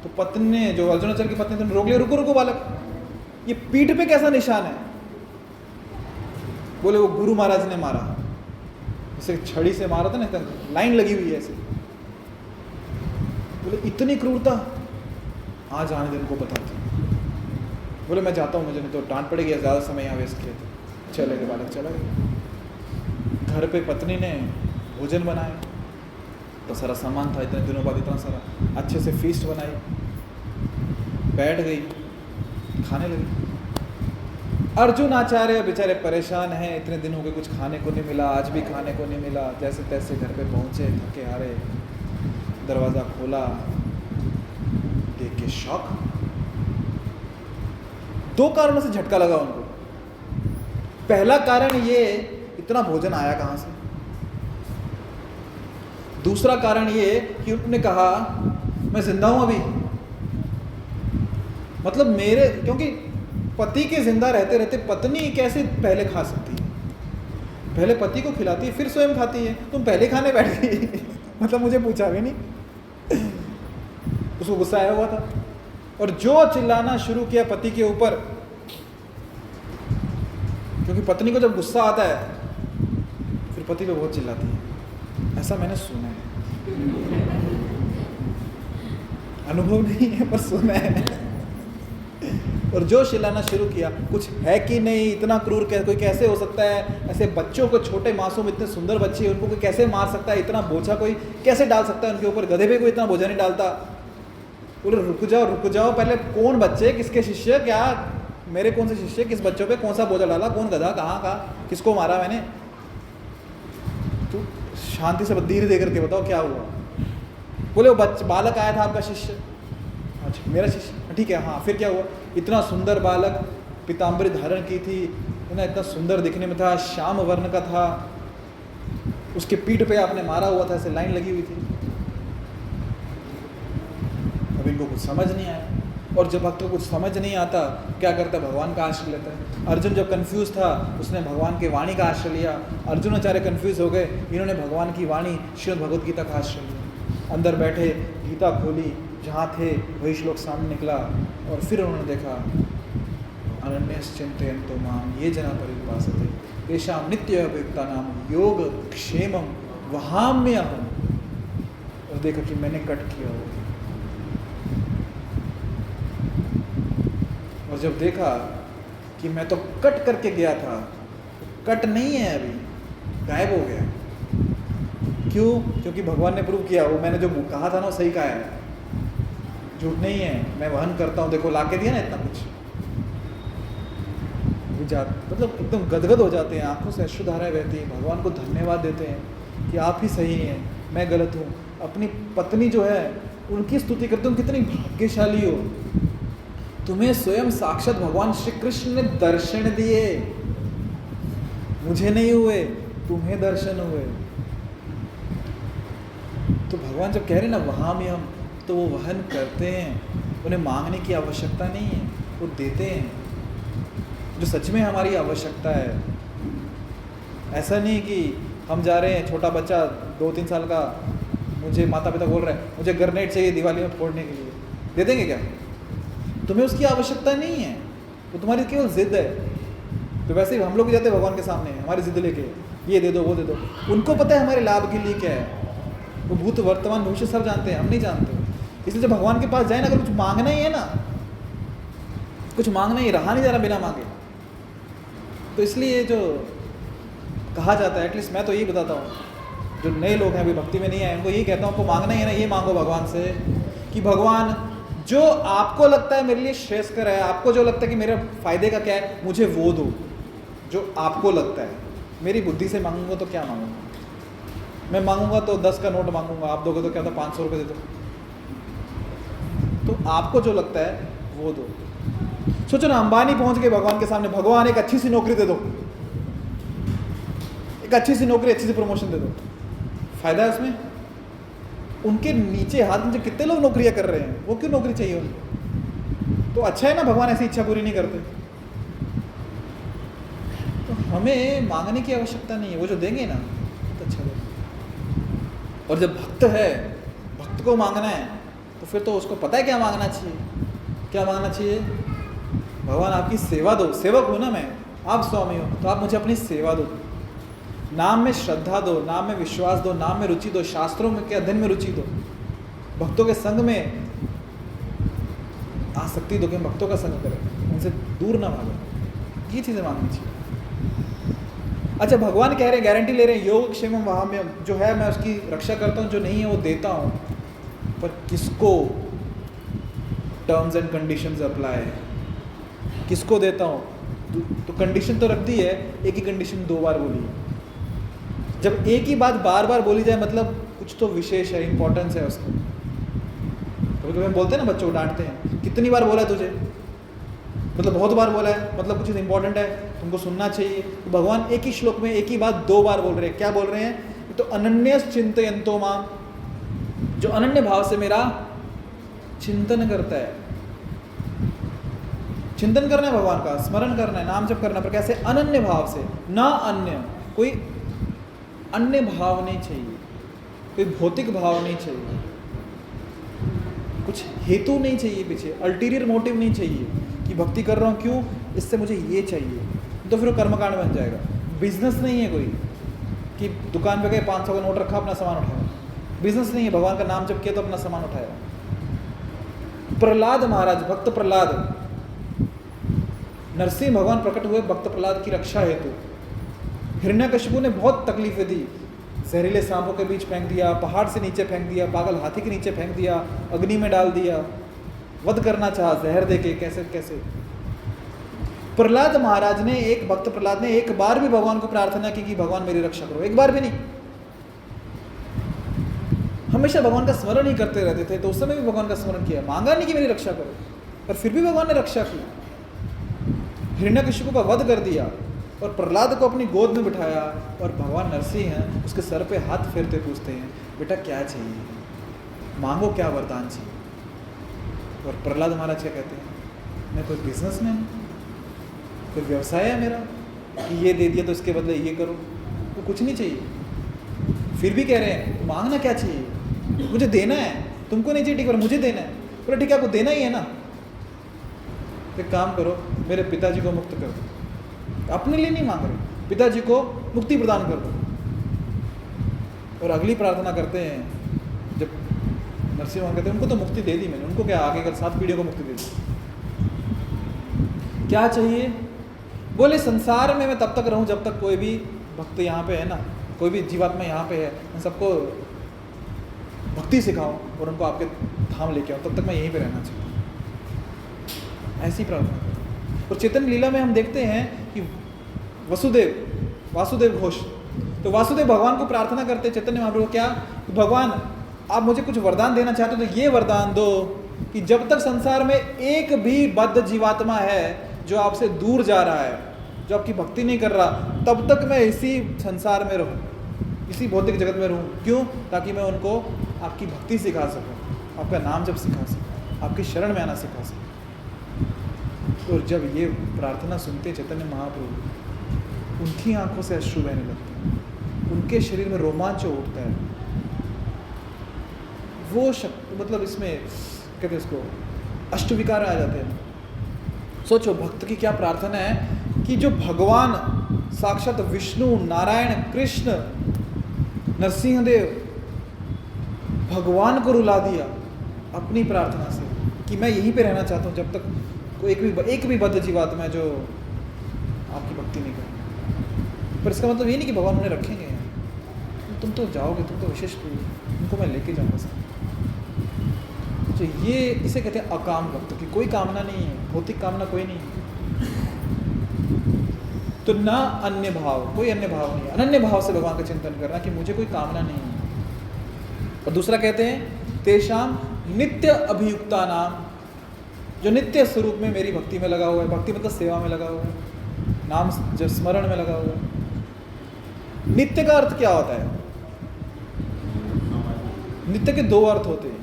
तो पत्नी ने, जो अर्जुनाचार्य की पत्नी ने रोक लिया, रुको रुको बालक, ये पीठ पे कैसा निशान है? बोले वो गुरु महाराज ने मारा, जैसे छड़ी से मारा था ना, लाइन लगी हुई है ऐसे। बोले इतनी क्रूरता, आज आने दिन को बताते। बोले मैं जाता हूँ, मुझे नहीं तो डांट पड़ेगी, ज़्यादा समय यहाँ वेस्ट किया था। चले गए बालक, चला गया। घर पे पत्नी ने भोजन बनाया, तो सारा सामान था, इतने दिनों बाद इतना सारा, अच्छे से फीस्ट बनाई, बैठ गई, खाने लगी। अर्जुन आचार्य बेचारे परेशान हैं, इतने दिन हो गए कुछ खाने को नहीं मिला, आज भी खाने को नहीं मिला। जैसे तैसे घर पे पहुंचे, थके हारे, दरवाज़ा खोला, देख के शॉक। दो कारणों से झटका लगा उनको। पहला कारण ये, इतना भोजन आया कहाँ से? दूसरा कारण ये कि उन्होंने कहा मैं जिंदा हूं अभी, मतलब मेरे, क्योंकि पति के जिंदा रहते रहते पत्नी कैसे पहले खा सकती है? पहले पति को खिलाती है, फिर स्वयं खाती है। तुम पहले खाने बैठ गई मतलब मुझे पूछा भी नहीं। उसको गुस्सा आया हुआ था, और जो चिल्लाना शुरू किया पति के ऊपर, क्योंकि पत्नी को जब गुस्सा आता है फिर पति पे बहुत चिल्लाती है, ऐसा मैंने सुना है, अनुभव नहीं है पर सुना है। और जो चिल्लाना शुरू किया, कुछ है कि नहीं, इतना क्रूर कोई कैसे हो सकता है? ऐसे बच्चों को, छोटे मासूम, इतने सुंदर बच्चे, उनको कोई कैसे मार सकता है? इतना बोझा कोई कैसे डाल सकता है उनके ऊपर? गधे पे कोई इतना बोझा नहीं डालता। बोले रुक जाओ, पहले कौन बच्चे, किसके शिष्य, क्या मेरे कौन से शिष्य, किस बच्चों पे कौन सा बोझा डाला, कौन गधा, कहाँ का, किसको मारा मैंने? तो शांति से धीरे दे करके बताओ क्या हुआ। बोले वो बालक आया था आपका शिष्य। अच्छा मेरा शिष्य, ठीक है, हाँ फिर क्या हुआ? इतना सुंदर बालक, पीताम्बरी धारण की थी, इतना सुंदर दिखने में था, श्याम वर्ण का था, उसके पीठ पे आपने मारा हुआ था, ऐसे लाइन लगी हुई थी। अब इनको कुछ समझ नहीं आया, और जब भक्त को कुछ समझ नहीं आता क्या करता है? भगवान का आश्रय लेता है। अर्जुन जब कंफ्यूज था, उसने भगवान के वाणी का आश्रय लिया। अर्जुनाचार्य कंफ्यूज हो गए, इन्होंने भगवान की वाणी श्रीमद् भगवद गीता का आश्रय लिया। अंदर बैठे गीता खोली, जहाँ थे वही श्लोक सामने निकला, और फिर उन्होंने देखा अनन्यश्चिन्तयन्तो मां ये जना परिउपासते तेषां नित्ययुक्तानां योग क्षेमं वहाम्यहम्। और देखा कि मैंने कट किया हो, और जब देखा कि मैं तो कट करके गया था, कट नहीं है अभी, गायब हो गया। क्यों? क्योंकि भगवान ने प्रूव किया, वो मैंने जो कहा था ना वो सही कहा है, झूठ नहीं है, मैं वहन करता हूँ, देखो लाके दिया ना इतना कुछ। मतलब एकदम गदगद हो जाते हैं, आंखों से अश्रुधाराएं बहती हैं, भगवान को धन्यवाद देते हैं कि आप ही सही हैं, मैं गलत हूँ। अपनी पत्नी जो है उनकी स्तुति करते हो, कितनी भाग्यशाली हो, तुम्हें स्वयं साक्षात भगवान श्री कृष्ण ने दर्शन दिए, मुझे नहीं हुए, तुम्हें दर्शन हुए। तो भगवान जब कह रहे ना वहाँ में हम, तो वो वहन करते हैं, उन्हें मांगने की आवश्यकता नहीं है, वो देते हैं जो सच में हमारी आवश्यकता है। ऐसा नहीं कि हम जा रहे हैं, छोटा बच्चा 2-3 साल का, मुझे माता पिता बोल रहे हैं मुझे ग्रेनेड चाहिए दिवाली में फोड़ने के लिए, दे देंगे क्या? तुम्हें उसकी आवश्यकता नहीं है, वो तुम्हारी केवल जिद है। तो वैसे ही हम लोग भी जाते हैं भगवान के सामने, हमारी जिद लेके, ये दे दो वो दे दो। उनको पता है हमारे लाभ के लिए क्या है, वो भूत वर्तमान भविष्य सब जानते हैं, हम नहीं जानते। इसलिए जब भगवान के पास जाए ना, अगर कुछ मांगना ही है ना, कुछ मांगना ही, रहा नहीं जा रहा बिना मांगे, तो इसलिए जो कहा जाता है, एटलीस्ट मैं तो यही बताता हूँ जो नए लोग हैं अभी भक्ति में नहीं आए, उनको यही कहता हूँ, आपको मांगना ही है ना, ये मांगो भगवान से कि भगवान जो आपको लगता है मेरे लिए श्रेयस्कर है, आपको जो लगता है कि मेरे फायदे का क्या है, मुझे वो दो जो आपको लगता है। मेरी बुद्धि से मांगूंगा तो क्या मांगूंगा, मैं मांगूंगा तो 10 का नोट मांगूंगा, आप दोगे तो क्या था 500 रुपये दे दो। तो आपको जो लगता है वो दो। सोचो ना, अंबानी पहुंच गए भगवान के सामने, भगवान एक अच्छी सी नौकरी दे दो, एक अच्छी सी नौकरी, अच्छी सी प्रमोशन दे दो, फायदा है उसमें? उनके नीचे हाथ नीचे कितने लोग नौकरियां कर रहे हैं, वो क्यों नौकरी चाहिए उनको? तो अच्छा है ना, भगवान ऐसी इच्छा पूरी नहीं करते। तो हमें मांगने की आवश्यकता नहीं है, वो जो देंगे ना तो अच्छा देंगे। और जब भक्त है, भक्त को मांगना है, तो फिर तो उसको पता है क्या मांगना चाहिए। क्या मांगना चाहिए? भगवान आपकी सेवा दो, सेवक हूँ ना मैं, आप स्वामी हो, तो आप मुझे अपनी सेवा दो, नाम में श्रद्धा दो, नाम में विश्वास दो, नाम में रुचि दो, शास्त्रों में के अध्ययन में रुचि दो, भक्तों के संग में आसक्ति दो कि हम भक्तों का संग करें, उनसे दूर ना भागो। ये चीज़ें मांगनी चाहिए। अच्छा, भगवान कह रहे हैं, गारंटी ले रहे हैं, योग क्षेमम वहाम्यम, जो है मैं उसकी रक्षा करता हूँ, जो नहीं है वो देता हूँ, पर किसको? टर्म्स एंड कंडीशंस अप्लाई है, किसको देता हूँ? तो कंडीशन तो रख दी है, एक ही कंडीशन 2 बार बोली है। जब एक ही बात बार बार बोली जाए, मतलब कुछ तो विशेष है, इंपॉर्टेंस है उसको। कभी कभी बोलते हैं ना, बच्चों को डांटते हैं, कितनी बार बोला है तुझे, मतलब बहुत बार बोला है, मतलब कुछ इंपॉर्टेंट है, तुमको सुनना चाहिए। तो भगवान एक ही श्लोक में एक ही बात 2 बार बोल रहे हैं। क्या बोल रहे हैं? तो अनन्य चिंतयन्तो मां, जो अनन्य भाव से मेरा चिंतन करता है। चिंतन करना है भगवान का, स्मरण करना है, नाम जप करना, पर कैसे? अनन्य भाव से, ना अन्य, कोई अन्य भाव नहीं चाहिए, कोई भौतिक भाव नहीं चाहिए, कुछ हेतु नहीं चाहिए पीछे, अल्टीरियर मोटिव नहीं चाहिए कि भक्ति कर रहा हूँ क्यों, इससे मुझे ये चाहिए, तो फिर वो कर्मकांड बन जाएगा। बिजनेस नहीं है कोई कि दुकान पे गए 500 का नोट रखा, अपना सामान उठाया, बिजनेस नहीं है। भगवान का नाम जप किया तो अपना सामान उठाया। प्रहलाद महाराज, भक्त प्रहलाद, नरसिंह भगवान प्रकट हुए भक्त प्रहलाद की रक्षा हेतु। हिरण्यकशिपु ने बहुत तकलीफें दी, जहरीले सांपों के बीच फेंक दिया, पहाड़ से नीचे फेंक दिया, पागल हाथी के नीचे फेंक दिया, अग्नि में डाल दिया, वध करना चाहा जहर देके, कैसे कैसे। प्रहलाद महाराज ने, एक भक्त प्रहलाद ने एक बार भी भगवान को प्रार्थना की कि भगवान मेरी रक्षा करो, एक बार भी नहीं। हमेशा भगवान का स्मरण ही करते रहते थे, तो उस समय भी भगवान का स्मरण किया, मांगा नहीं कि मेरी रक्षा करो, पर फिर भी भगवान ने रक्षा की। हिरण्यकशिपु का वध कर दिया और प्रहलाद को अपनी गोद में बिठाया, और भगवान नरसिंह हैं, उसके सर पे हाथ फेरते पूछते हैं, बेटा क्या चाहिए, मांगो, क्या वरदान चाहिए। और प्रहलाद महाराज क्या कहते हैं? मैं कोई बिजनेसमैन हूँ, कोई व्यवसाय है मेरा कि ये दे दिया तो इसके बदले ये करो, तो कुछ नहीं चाहिए। फिर भी कह रहे हैं मांगना क्या चाहिए, मुझे देना है, तुमको नहीं चाहिए ठीक है, मुझे देना है। बोले ठीक है, आपको देना ही है ना, एक काम करो, मेरे पिताजी को मुक्त कर दो। अपने लिए नहीं मांग रहे, पिताजी को मुक्ति प्रदान कर दो। और अगली प्रार्थना करते हैं, जब नरसिंह भगवान कहते हैं उनको तो मुक्ति दे दी मैंने, उनको क्या आगे कल 7 पीढ़ियों को मुक्ति दे दी, क्या चाहिए? बोले संसार में मैं तब तक रहूं जब तक कोई भी भक्त यहाँ पे है ना, कोई भी जीवात्मा यहाँ पे है, मैं सबको भक्ति सिखाऊं और उनको आपके धाम लेके आऊँ, तब तक मैं यहीं पे रहना चाहिए। ऐसी प्रार्थना करो। और चैतन्य लीला में हम देखते हैं कि वासुदेव घोष, तो वासुदेव भगवान को प्रार्थना करते चैतन्य महाप्रभु, क्या भगवान आप मुझे कुछ वरदान देना चाहते हो तो ये वरदान दो कि जब तक संसार में एक भी बद्ध जीवात्मा है जो आपसे दूर जा रहा है, जो आपकी भक्ति नहीं कर रहा, तब तक मैं इसी संसार में रहूं, इसी भौतिक जगत में रहूं। क्यों? ताकि मैं उनको आपकी भक्ति सिखा सकूं, आपका नाम जब सिखा सकूं, आपकी शरण में आना सिखा सकूं। और जब ये प्रार्थना सुनते चैतन्य महाप्रभु, उनकी आंखों से अश्रु बहने लगते हैं, उनके शरीर में रोमांच उठता है। वो शक्ति, मतलब इसमें कहते हैं इसको अष्टविकार आ जाते हैं। सोचो भक्त की क्या प्रार्थना है कि जो भगवान साक्षात विष्णु, नारायण, कृष्ण, नरसिंहदेव, भगवान को रुला दिया अपनी प्रार्थना से कि मैं यहीं पे रहना चाहता हूँ जब तक कोई एक भी बद्ध जीवात्मा है जो आपकी भक्ति नहीं करे। पर इसका मतलब ये नहीं कि भगवान उन्हें रखेंगे, तुम तो जाओगे, तुम तो विशेष कोई, उनको मैं लेके जाऊँगा सर। तो ये इसे कहते हैं अकाम भक्त की कोई कामना नहीं है, भौतिक कामना कोई नहीं है। तो ना अन्य भाव, कोई अन्य भाव नहीं है, अनन्य भाव से भगवान का चिंतन करना कि मुझे कोई कामना नहीं है। और दूसरा कहते हैं तेषाम नित्य अभियुक्ता नाम, जो नित्य स्वरूप में मेरी भक्ति में लगा हुआ है, भक्ति मतलब सेवा में लगा हुआ है, नाम जो स्मरण में लगा हुआ है। नित्य का अर्थ क्या होता है? नित्य के दो अर्थ होते हैं।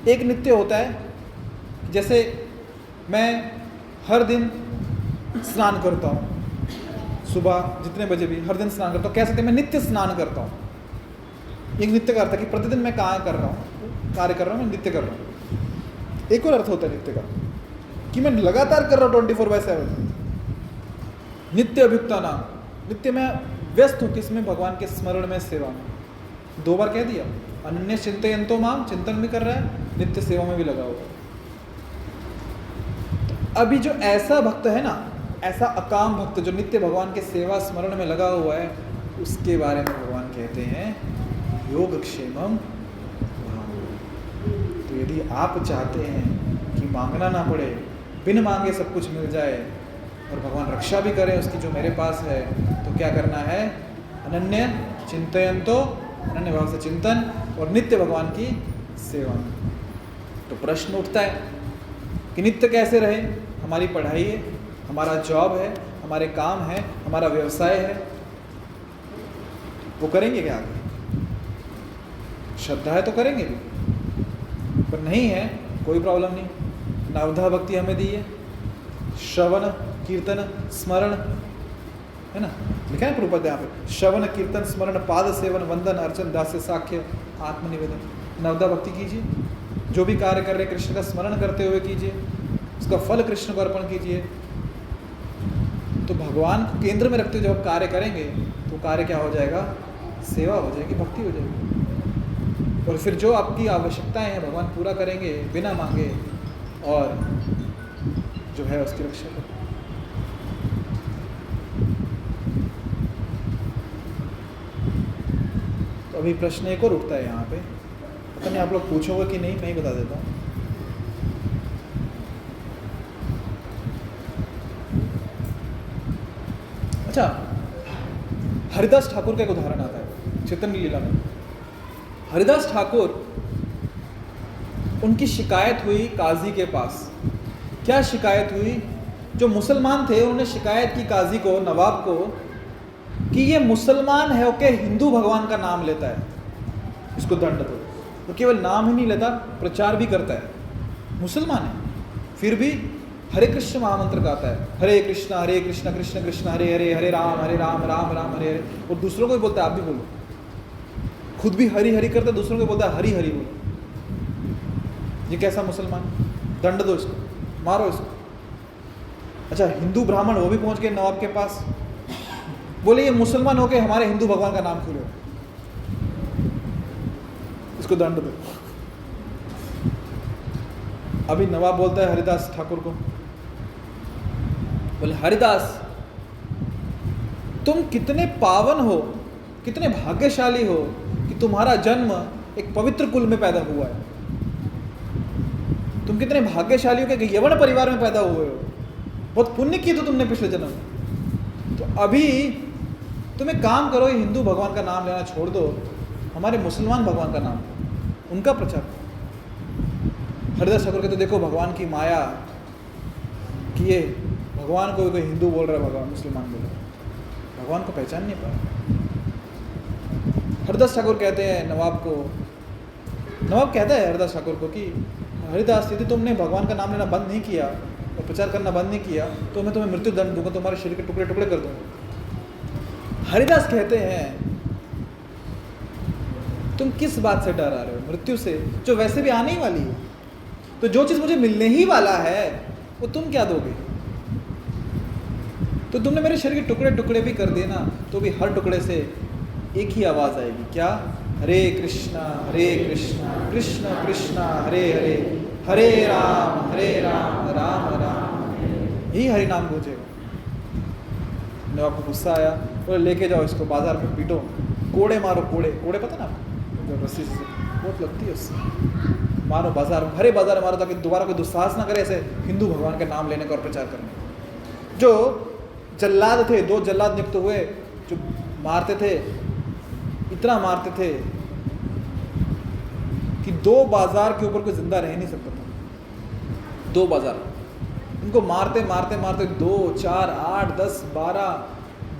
एक नित्य होता है जैसे मैं हर दिन स्नान करता हूँ, सुबह जितने बजे भी हर दिन स्नान करता हूँ, कह सकते हैं मैं नित्य स्नान करता हूँ। एक नित्य का अर्थ है कि प्रतिदिन मैं कार्य कर रहा हूँ, मैं नित्य कर रहा हूँ। एक और अर्थ होता है नित्य का कि मैं लगातार कर रहा हूँ 24/7, नित्य अभियुक्ता नाम। नित्य में व्यस्त हूँ किसमें? भगवान के स्मरण में, सेवा में। 2 बार कह दिया। अनन्य चिंतयन्तो माम, चिंतन भी कर रहा है, नित्य सेवा में भी लगा हुआ है। तो अभी जो ऐसा भक्त है ना, ऐसा अकाम भक्त जो नित्य भगवान के सेवा स्मरण में लगा हुआ है, उसके बारे में भगवान कहते हैं योगक्षेमम। तो यदि आप चाहते हैं कि मांगना ना पड़े, बिन मांगे सब कुछ मिल जाए और भगवान रक्षा भी करें उसकी जो मेरे पास है, तो क्या करना है? अनन्य चिंतयन्तो, अनन्य भाव से चिंतन और नित्य भगवान की सेवा। तो प्रश्न उठता है कि नित्य कैसे रहे? हमारी पढ़ाई है, हमारा जॉब है, हमारे काम है, हमारा व्यवसाय है, वो करेंगे क्या? श्रद्धा है तो करेंगे भी, पर नहीं है कोई प्रॉब्लम नहीं। नवधा भक्ति हमें दी है, श्रवण कीर्तन स्मरण, है ना, लिखा है प्रभुपद यहाँ पे, श्रवण कीर्तन स्मरण पाद सेवन वंदन अर्चन दास्य साख्य आत्मनिवेदन। नवधा भक्ति कीजिए, जो भी कार्य कर रहे कृष्ण का स्मरण करते हुए कीजिए, उसका फल कृष्ण को अर्पण कीजिए। तो भगवान को केंद्र में रखते हुए जब कार्य करेंगे तो कार्य क्या हो जाएगा? सेवा हो जाएगी, भक्ति हो जाएगी। और फिर जो आपकी आवश्यकताएं हैं भगवान पूरा करेंगे बिना मांगे, और जो है उसकी रक्षा करेंगे। तो अभी प्रश्न एक और उठता है यहाँ पे, पता नहीं आप लोग पूछोगे कि नहीं, मैं ही बता देता हूँ। अच्छा, हरिदास ठाकुर का एक उदाहरण आता है चैतन्य लीला में। हरिदास ठाकुर, उनकी शिकायत हुई काजी के पास। क्या शिकायत हुई? जो मुसलमान थे उन्होंने शिकायत की काजी को, नवाब को, कि ये मुसलमान है ओके, हिंदू भगवान का नाम लेता है, इसको दंड दो। वो केवल नाम ही नहीं लेता, प्रचार भी करता है, मुसलमान है, फिर भी हरे कृष्ण महामंत्र गाता है, हरे कृष्ण कृष्ण कृष्ण हरे हरे, हरे राम राम राम हरे हरे। और दूसरों को भी बोलता है, आप भी बोलो। खुद भी हरि हरि करता है, दूसरों को बोलता है हरि हरि बोलो। ये कैसा मुसलमान? दंड दो इसको, मारो इसको। अच्छा, हिंदू ब्राह्मण वो भी पहुंच गए नवाब के पास, बोले ये मुसलमान होके हमारे हिंदू भगवान का नाम खोलो, इसको दंड दो। अभी नवाब बोलता है हरिदास ठाकुर को, बोले हरिदास तुम कितने पावन हो, कितने भाग्यशाली हो कि तुम्हारा जन्म एक पवित्र कुल में पैदा हुआ है। तुम कितने भाग्यशाली हो कि यवन परिवार में पैदा हुए हो, बहुत पुण्य किए तो तुमने पिछले जन्म में। तो अभी तुम एक काम करो, ये हिंदू भगवान का नाम लेना छोड़ दो, हमारे मुसलमान भगवान का नाम, उनका प्रचार करो। हरिदास ठाकुर कहते देखो भगवान की माया कि ये भगवान को कोई हिंदू बोल रहा है, भगवान मुसलमान बोल रहा है, भगवान को पहचान नहीं पाया। हरिदास ठाकुर कहते हैं नवाब को, नवाब कहता है हरिदास ठाकुर को कि हरिदास यदि तुमने भगवान का नाम लेना बंद नहीं किया और प्रचार करना बंद नहीं किया तो मैं तुम्हें मृत्यु दंड दूंगा, तुम्हारे शरीर के टुकड़े टुकड़े कर दूंगा। हरिदास कहते हैं तुम किस बात से डरा रहे हो? मृत्यु से, जो वैसे भी आने ही वाली है। तो जो चीज़ मुझे मिलने ही वाला है वो तुम क्या दोगे? तो तुमने मेरे शरीर के टुकड़े टुकड़े भी कर दिए ना, तो भी हर टुकड़े से एक ही आवाज़ आएगी, क्या? हरे कृष्णा कृष्ण कृष्ण हरे हरे, हरे राम राम राम। यही हरि नाम गूंजेगा। जब आपको गुस्सा आया बोले लेके जाओ इसको बाजार में पीटो, कोड़े मारो, कोड़े कोड़े पता ना आपको, जो रस्सी से बहुत लगती है उससे, मारो बाजार, भरे बाजार मारो, ताकि दोबारा कोई दुस्साहस ना करे ऐसे हिंदू भगवान का नाम लेने का और प्रचार करने का। जो जल्लाद थे, 2 जल्लाद नियुक्त हुए जो मारते थे, इतना मारते थे कि 2 बाजार के ऊपर कोई जिंदा रह नहीं सकता था। 2 बाजार इनको मारते मारते मारते 2, 4, 8, 10, 12,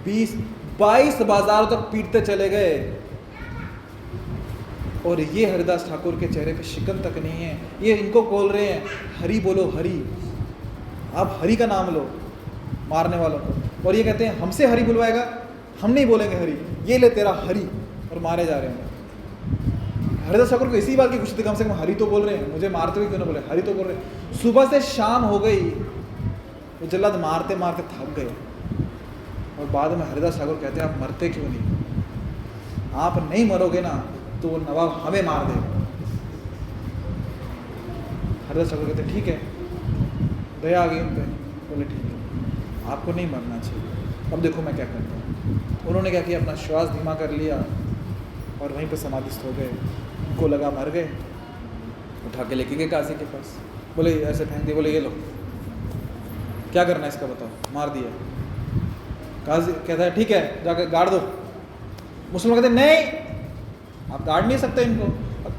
20, 22 बाजारों तक पीटते चले गए। और ये हरिदास ठाकुर के चेहरे पे शिकन तक नहीं है। ये इनको बोल रहे हैं हरि बोलो, हरि, आप हरि का नाम लो मारने वालों को। और ये कहते हैं हमसे हरि बुलवाएगा, हम नहीं बोलेंगे हरि, ये ले तेरा हरि, और मारे जा रहे हैं। हरिदास ठाकुर को इसी बात की खुशी थी, कम से कम हरि तो बोल रहे हैं, मुझे मारते हुए क्यों ना बोले, हरि तो बोल रहे हैं। सुबह से शाम हो गई, वो जल्लाद मारते मारते थक गए, और बाद में हरिदास ठाकुर कहते हैं आप मरते क्यों नहीं, आप नहीं मरोगे ना तो वो नवाब हमें मार देगा। हरिदास ठाकुर कहते ठीक है, दया आ गई उन पर, बोले ठीक है आपको नहीं मरना चाहिए, अब देखो मैं क्या करता हूँ। उन्होंने क्या किया, अपना श्वास धीमा कर लिया और वहीं पर समाधिस्थ हो गए। उनको लगा मर गए, उठा के लेके गए काजी के पास, बोले ऐसे फेंक दिए, बोले ये लो क्या करना है इसका बताओ, मार दिया। काजी कहता है ठीक है जाकर गाड़ दो। मुसलमान कहते नहीं आप गाड़ नहीं सकते इनको,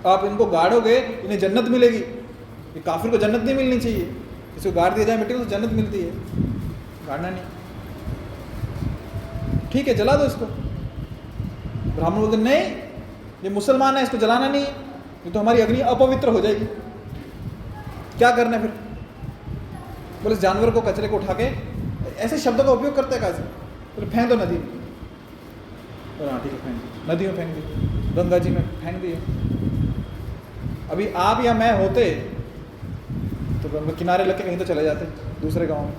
आप इनको गाड़ोगे इन्हें जन्नत मिलेगी, ये काफिर को जन्नत नहीं मिलनी चाहिए, किसी को गाड़ दिया जाए मिट्टी में तो जन्नत मिलती है, गाड़ना नहीं। ठीक है जला दो इसको। ब्राह्मण बोलते नहीं ये मुसलमान है, इसको जलाना नहीं है, ये तो हमारी अग्नि अपवित्र हो जाएगी, क्या करना है फिर। बोले इस जानवर को, कचरे को उठा के, ऐसे शब्दों का उपयोग करते हैं काजी, बोले फेंक दो नदी में। बोले हाँ ठीक है फेंक दो, नदी में फेंक दी, गंगा जी में फेंक दिए। अभी आप या मैं होते तो किनारे लग के कहीं तो चले जाते दूसरे गांव में।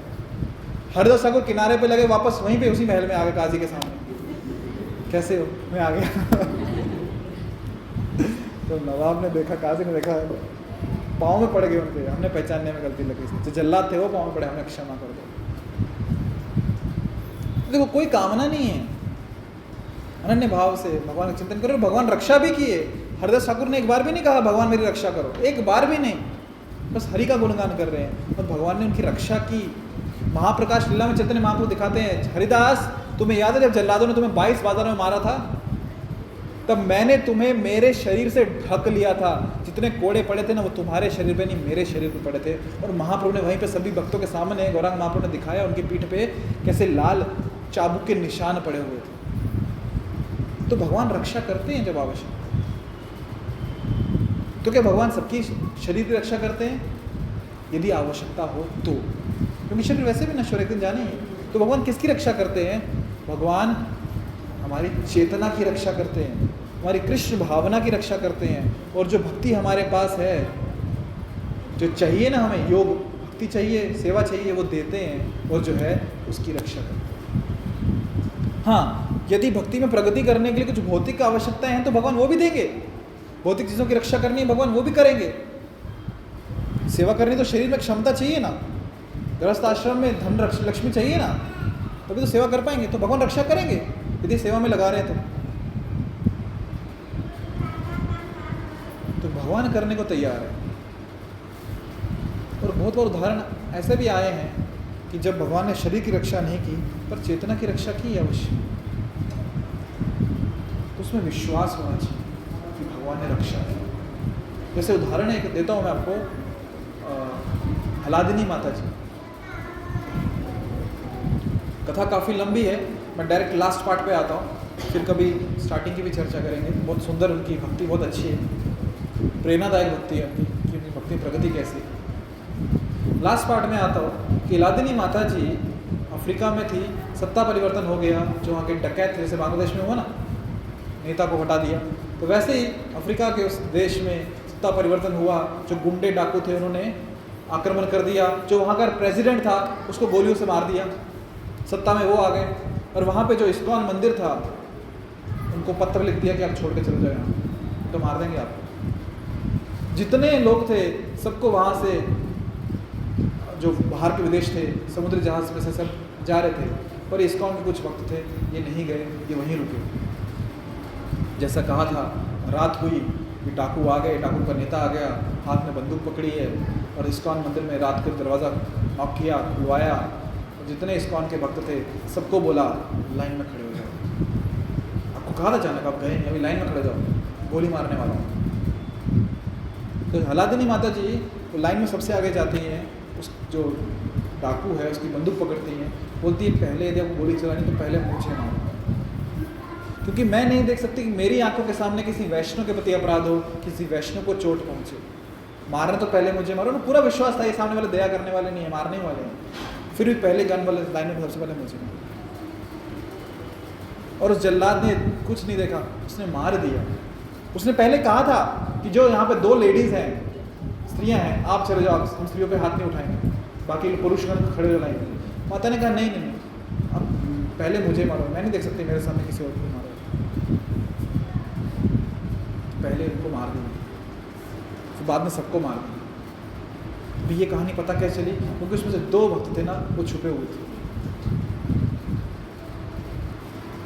हरिदास ठाकुर किनारे पे लगे, वापस वहीं पे उसी महल में आ गए काजी के सामने, कैसे हो, मैं आ गया। तो नवाब ने देखा, काजी ने देखा, पाँव में पड़ गए उनके, हमने पहचानने में गलती लगी, जो जल्लाद थे वो पाँव में पड़े, हमने क्षमा कर दो। देखो कोई कामना नहीं है, अनन्य भाव से भगवान का चिंतन करो। भगवान रक्षा भी किए, हरिदास ठाकुर ने एक बार भी नहीं कहा भगवान मेरी रक्षा करो, एक बार भी नहीं, बस हरि का गुणगान कर रहे हैं और भगवान ने उनकी रक्षा की। महाप्रकाश लीला में चैतन्य महाप्रभु दिखाते हैं, हरिदास तुम्हें याद है जब जल्लादों ने तुम्हें 22 बाजारों में मारा था, तब मैंने तुम्हें मेरे शरीर से ढक लिया था, जितने कोड़े पड़े थे ना वो तुम्हारे शरीर पे नहीं मेरे शरीर पे पड़े थे। और महाप्रभु ने वहीं पे सभी भक्तोoraz के सामने, गौरांग महाप्रभु ने दिखाया उनकी पीठ पे कैसे लाल चाबुक के निशान पड़े हुए थे। तो भगवान रक्षा करते हैं जब आवश्यक। तो क्या भगवान सबकी शरीर की रक्षा करते हैं? यदि आवश्यकता हो तो, क्योंकि शरीर वैसे भी नश्वर एक दिन जाने ही। तो भगवान किसकी रक्षा करते हैं? भगवान हमारी चेतना की रक्षा करते हैं, हमारी कृष्ण भावना की रक्षा करते हैं। और जो भक्ति हमारे पास है, जो चाहिए ना हमें, योग भक्ति चाहिए, सेवा चाहिए, वो देते हैं और जो है उसकी रक्षा करते हैं। हाँ, यदि भक्ति में प्रगति करने के लिए कुछ भौतिक आवश्यकताएं हैं तो भगवान वो भी देंगे। भौतिक चीज़ों की रक्षा करनी है, भगवान वो भी करेंगे। सेवा करनी तो शरीर में क्षमता चाहिए ना, गृहस्थ आश्रम में धन लक्ष्मी चाहिए ना, तभी तो सेवा कर पाएंगे। तो भगवान रक्षा करेंगे यदि सेवा में लगा रहे हैं तो भगवान करने को तैयार है। और बहुत बार उदाहरण ऐसे भी आए हैं कि जब भगवान ने शरीर की रक्षा नहीं की पर चेतना की रक्षा की अवश्य, तो उसमें विश्वास होना चाहिए कि भगवान ने रक्षा की। जैसे उदाहरण एक देता हूँ मैं आपको, हलादिनी माता जी। कथा काफ़ी लंबी है, मैं डायरेक्ट लास्ट पार्ट पे आता हूँ, फिर कभी स्टार्टिंग की भी चर्चा करेंगे। बहुत सुंदर उनकी भक्ति, बहुत अच्छी है, प्रेरणादायक भक्ति है उनकी कि उनकी भक्ति प्रगति कैसी है। लास्ट पार्ट में आता हूँ कि हलादिनी माता जी अफ्रीका में थी, सत्ता परिवर्तन हो गया, जो वहाँ के डकैत थे, जैसे बांग्लादेश में हुआ ना, नेता को हटा दिया, तो वैसे ही अफ्रीका के उस देश में सत्ता परिवर्तन हुआ। जो गुंडे डाकू थे उन्होंने आक्रमण कर दिया, जो वहाँ का प्रेसिडेंट था उसको गोलियों से मार दिया, सत्ता में वो आ गए। और वहाँ पे जो इस्कॉन मंदिर था उनको पत्र लिख दिया कि आप छोड़ के चले जाओ, यहाँ तो मार देंगे आपको। जितने लोग थे सबको वहाँ से, जो बाहर के विदेश थे, समुद्री जहाज में से सब जा रहे थे, पर इस्कॉन के कुछ भक्त थे, ये नहीं गए, ये वहीं रुके। जैसा कहा था, रात हुई कि डाकू आ गए, डाकू का नेता आ गया, हाथ में बंदूक पकड़ी है और इस्कॉन मंदिर में रात के दरवाज़ा नॉक किया, खुलवाया, और जितने इस्कॉन के भक्त थे सबको बोला लाइन में खड़े हो जाओ। आपको कहा था अचानक, आप गए नहीं, अभी लाइन में खड़े जाओ, गोली मारने वाला हूँ। तो हलादिनी माता जी वो लाइन में सबसे आगे जाती हैं, उस जो डाकू है उसकी बंदूक पकड़ती हैं, बोलती है पहले यदि आपको गोली चलानी तो पहले मुझे मारो, क्योंकि मैं नहीं देख सकती कि मेरी आंखों के सामने किसी वैष्णव के प्रति अपराध हो, किसी वैष्णव को चोट पहुंचे। मारना तो पहले मुझे मारो ना, पूरा विश्वास था ये सामने वाले दया करने वाले नहीं है, मारने ही वाले हैं, फिर भी पहले गन वाले लाइन में सबसे पहले मुझे मारो। और उस जल्लाद ने कुछ नहीं देखा, उसने मार दिया। उसने पहले कहा था कि जो यहाँ पे 2 लेडीज़ हैं, स्त्रियाँ हैं, आप चले जाओ, हम स्त्रियों पे हाथ नहीं उठाएंगे, बाकी पुरुषगण खड़े हो लाएंगे। माता ने कहा नहीं नहीं नहीं, अब पहले मुझे मारो, मैं नहीं देख सकती मेरे सामने किसी और को मारो, पहले उनको मार दिया, फिर बाद में सबको मार दिया। अभी ये कहानी पता कैसे चली, क्योंकि उसमें से 2 भक्त थे ना, वो छुपे हुए थे।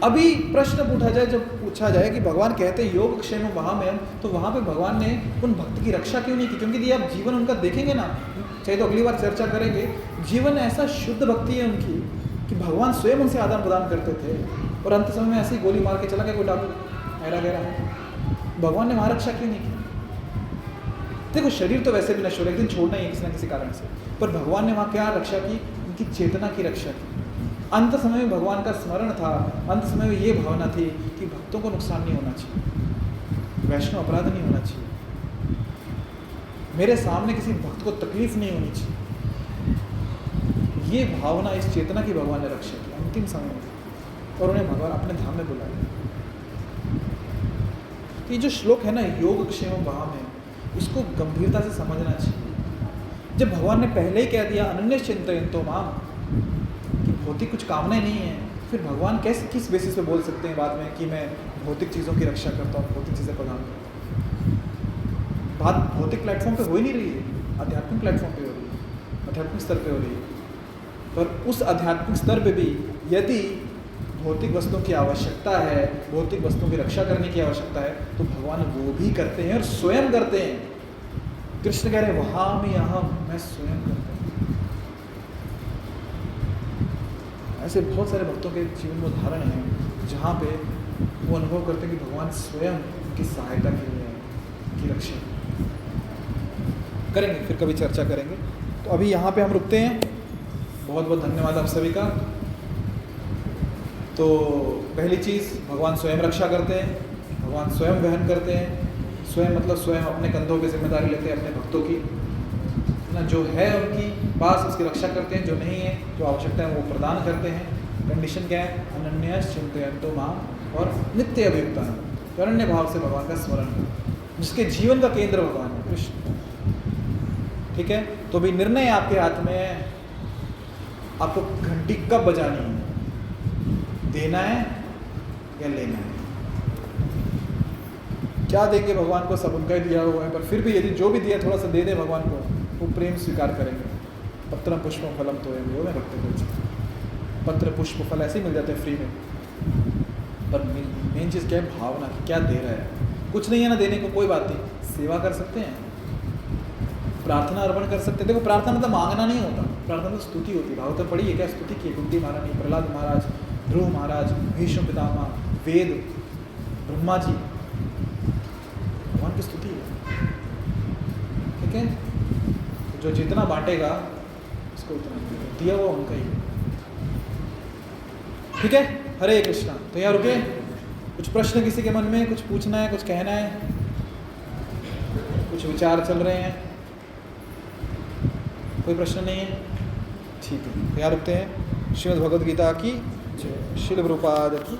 अभी प्रश्न पूछा जाए, जब पूछा जाए कि भगवान कहते हैं योग क्षेम वहाँ में, तो वहाँ पे भगवान ने उन भक्त की रक्षा क्यों नहीं की? क्योंकि यदि आप जीवन उनका देखेंगे ना, चाहे तो अगली बार चर्चा करेंगे, जीवन ऐसा शुद्ध भक्ति है उनकी कि भगवान स्वयं उनसे आदान प्रदान करते थे, और अंत समय में ऐसे ही गोली मार के चला गया कोई डाकू ऐरा गहरा है, भगवान ने वहाँ रक्षा क्यों नहीं की? देखो शरीर तो वैसे भी नश्वर है, एक दिन छोड़ना ही है किसी न किसी कारण से, पर भगवान ने वहाँ क्या रक्षा की? उनकी चेतना की रक्षा की। अंत समय में भगवान का स्मरण था, अंत समय में ये भावना थी कि भक्तों को नुकसान नहीं होना चाहिए, वैष्णव अपराध नहीं होना चाहिए, मेरे सामने किसी भक्त को तकलीफ नहीं होनी चाहिए। ये भावना, इस चेतना की भगवान ने रक्षा की अंतिम समय में, और उन्हें भगवान अपने धाम में बुलाया। ये जो श्लोक है ना, योग क्षेम वहाँ में, इसको गंभीरता से समझना चाहिए। जब भगवान ने पहले ही कह दिया अनन्य चिंतयन्तो माम, कि भौतिक कुछ कामनाएं नहीं है, फिर भगवान कैसे, किस बेसिस पे बोल सकते हैं बाद में कि मैं भौतिक चीज़ों की रक्षा करता हूँ, भौतिक चीज़ें प्रदान करता हूँ? बात भौतिक प्लेटफॉर्म पे हो ही नहीं रही है, आध्यात्मिक प्लेटफॉर्म पे हो रही है, आध्यात्मिक स्तर पे हो रही है। पर उस आध्यात्मिक स्तर पे भी यदि भौतिक वस्तुओं की आवश्यकता है, भौतिक वस्तुओं की रक्षा करने की आवश्यकता है, तो भगवान वो भी करते हैं और स्वयं करते हैं। कृष्ण कह रहे हैं वहाँ में यहाँ मैं स्वयं करता हूँ। ऐसे बहुत सारे भक्तों के जीवन में उदाहरण हैं जहाँ पे वो अनुभव करते हैं कि भगवान स्वयं उनकी सहायता के लिए है, उनकी रक्षा करेंगे, फिर कभी चर्चा करेंगे। तो अभी यहाँ पे हम रुकते हैं। बहुत बहुत धन्यवाद आप सभी का। तो पहली चीज़, भगवान स्वयं रक्षा करते हैं, भगवान स्वयं वहन करते हैं। स्वयं मतलब स्वयं अपने कंधों पे जिम्मेदारी लेते हैं अपने भक्तों की, ना जो है उनकी पास उसकी रक्षा करते हैं, जो नहीं है, जो आवश्यकता है वो प्रदान करते हैं। कंडीशन क्या है? अनन्य चिंतयन्तो माम, और नित्य अभियुक्ता, अनन्य भाव से भगवान का स्मरण, जिसके जीवन का केंद्र भगवान है, कृष्ण। ठीक है, तो भी निर्णय आपके हाथ में है, आपको घंटी कब बजानी है, देना है या लेना है। क्या देंगे भगवान को, सब उनका ही दिया हुआ है, पर फिर भी यदि जो भी दिया थोड़ा सा दे दे भगवान को, वो प्रेम स्वीकार करेंगे। पत्रम पुष्पम फलम तोयम यो में भक्त बोलते, पत्र पुष्प फल ऐसे ही मिल जाते हैं फ्री में, पर मेन चीज़ क्या है? भावना, क्या दे रहा है। कुछ नहीं है ना देने को, कोई बात नहीं, सेवा कर सकते हैं, प्रार्थना अर्पण कर सकते हैं। देखो प्रार्थना मतलब मांगना नहीं होता, प्रार्थना तो स्तुति होती है। भागवत पढ़ी है क्या? स्तुति की, कुंती महारानी, प्रहलाद महाराज, ध्रुव महाराज, भीष्म पितामह, वेद, ब्रह्मा जी, भगवान की स्तुति है। ठीक है, जो जितना बांटेगा उसको उतना दिया हुआ उनका ही। ठीक है, हरे कृष्णा। तो यहाँ रुके। कुछ प्रश्न किसी के मन में, कुछ पूछना है, कुछ कहना है, कुछ विचार चल रहे हैं? कोई प्रश्न नहीं है? ठीक है, यहाँ रुकते हैं। श्रीमद् भगवद गीता की जय। श्रील प्रभुपाद की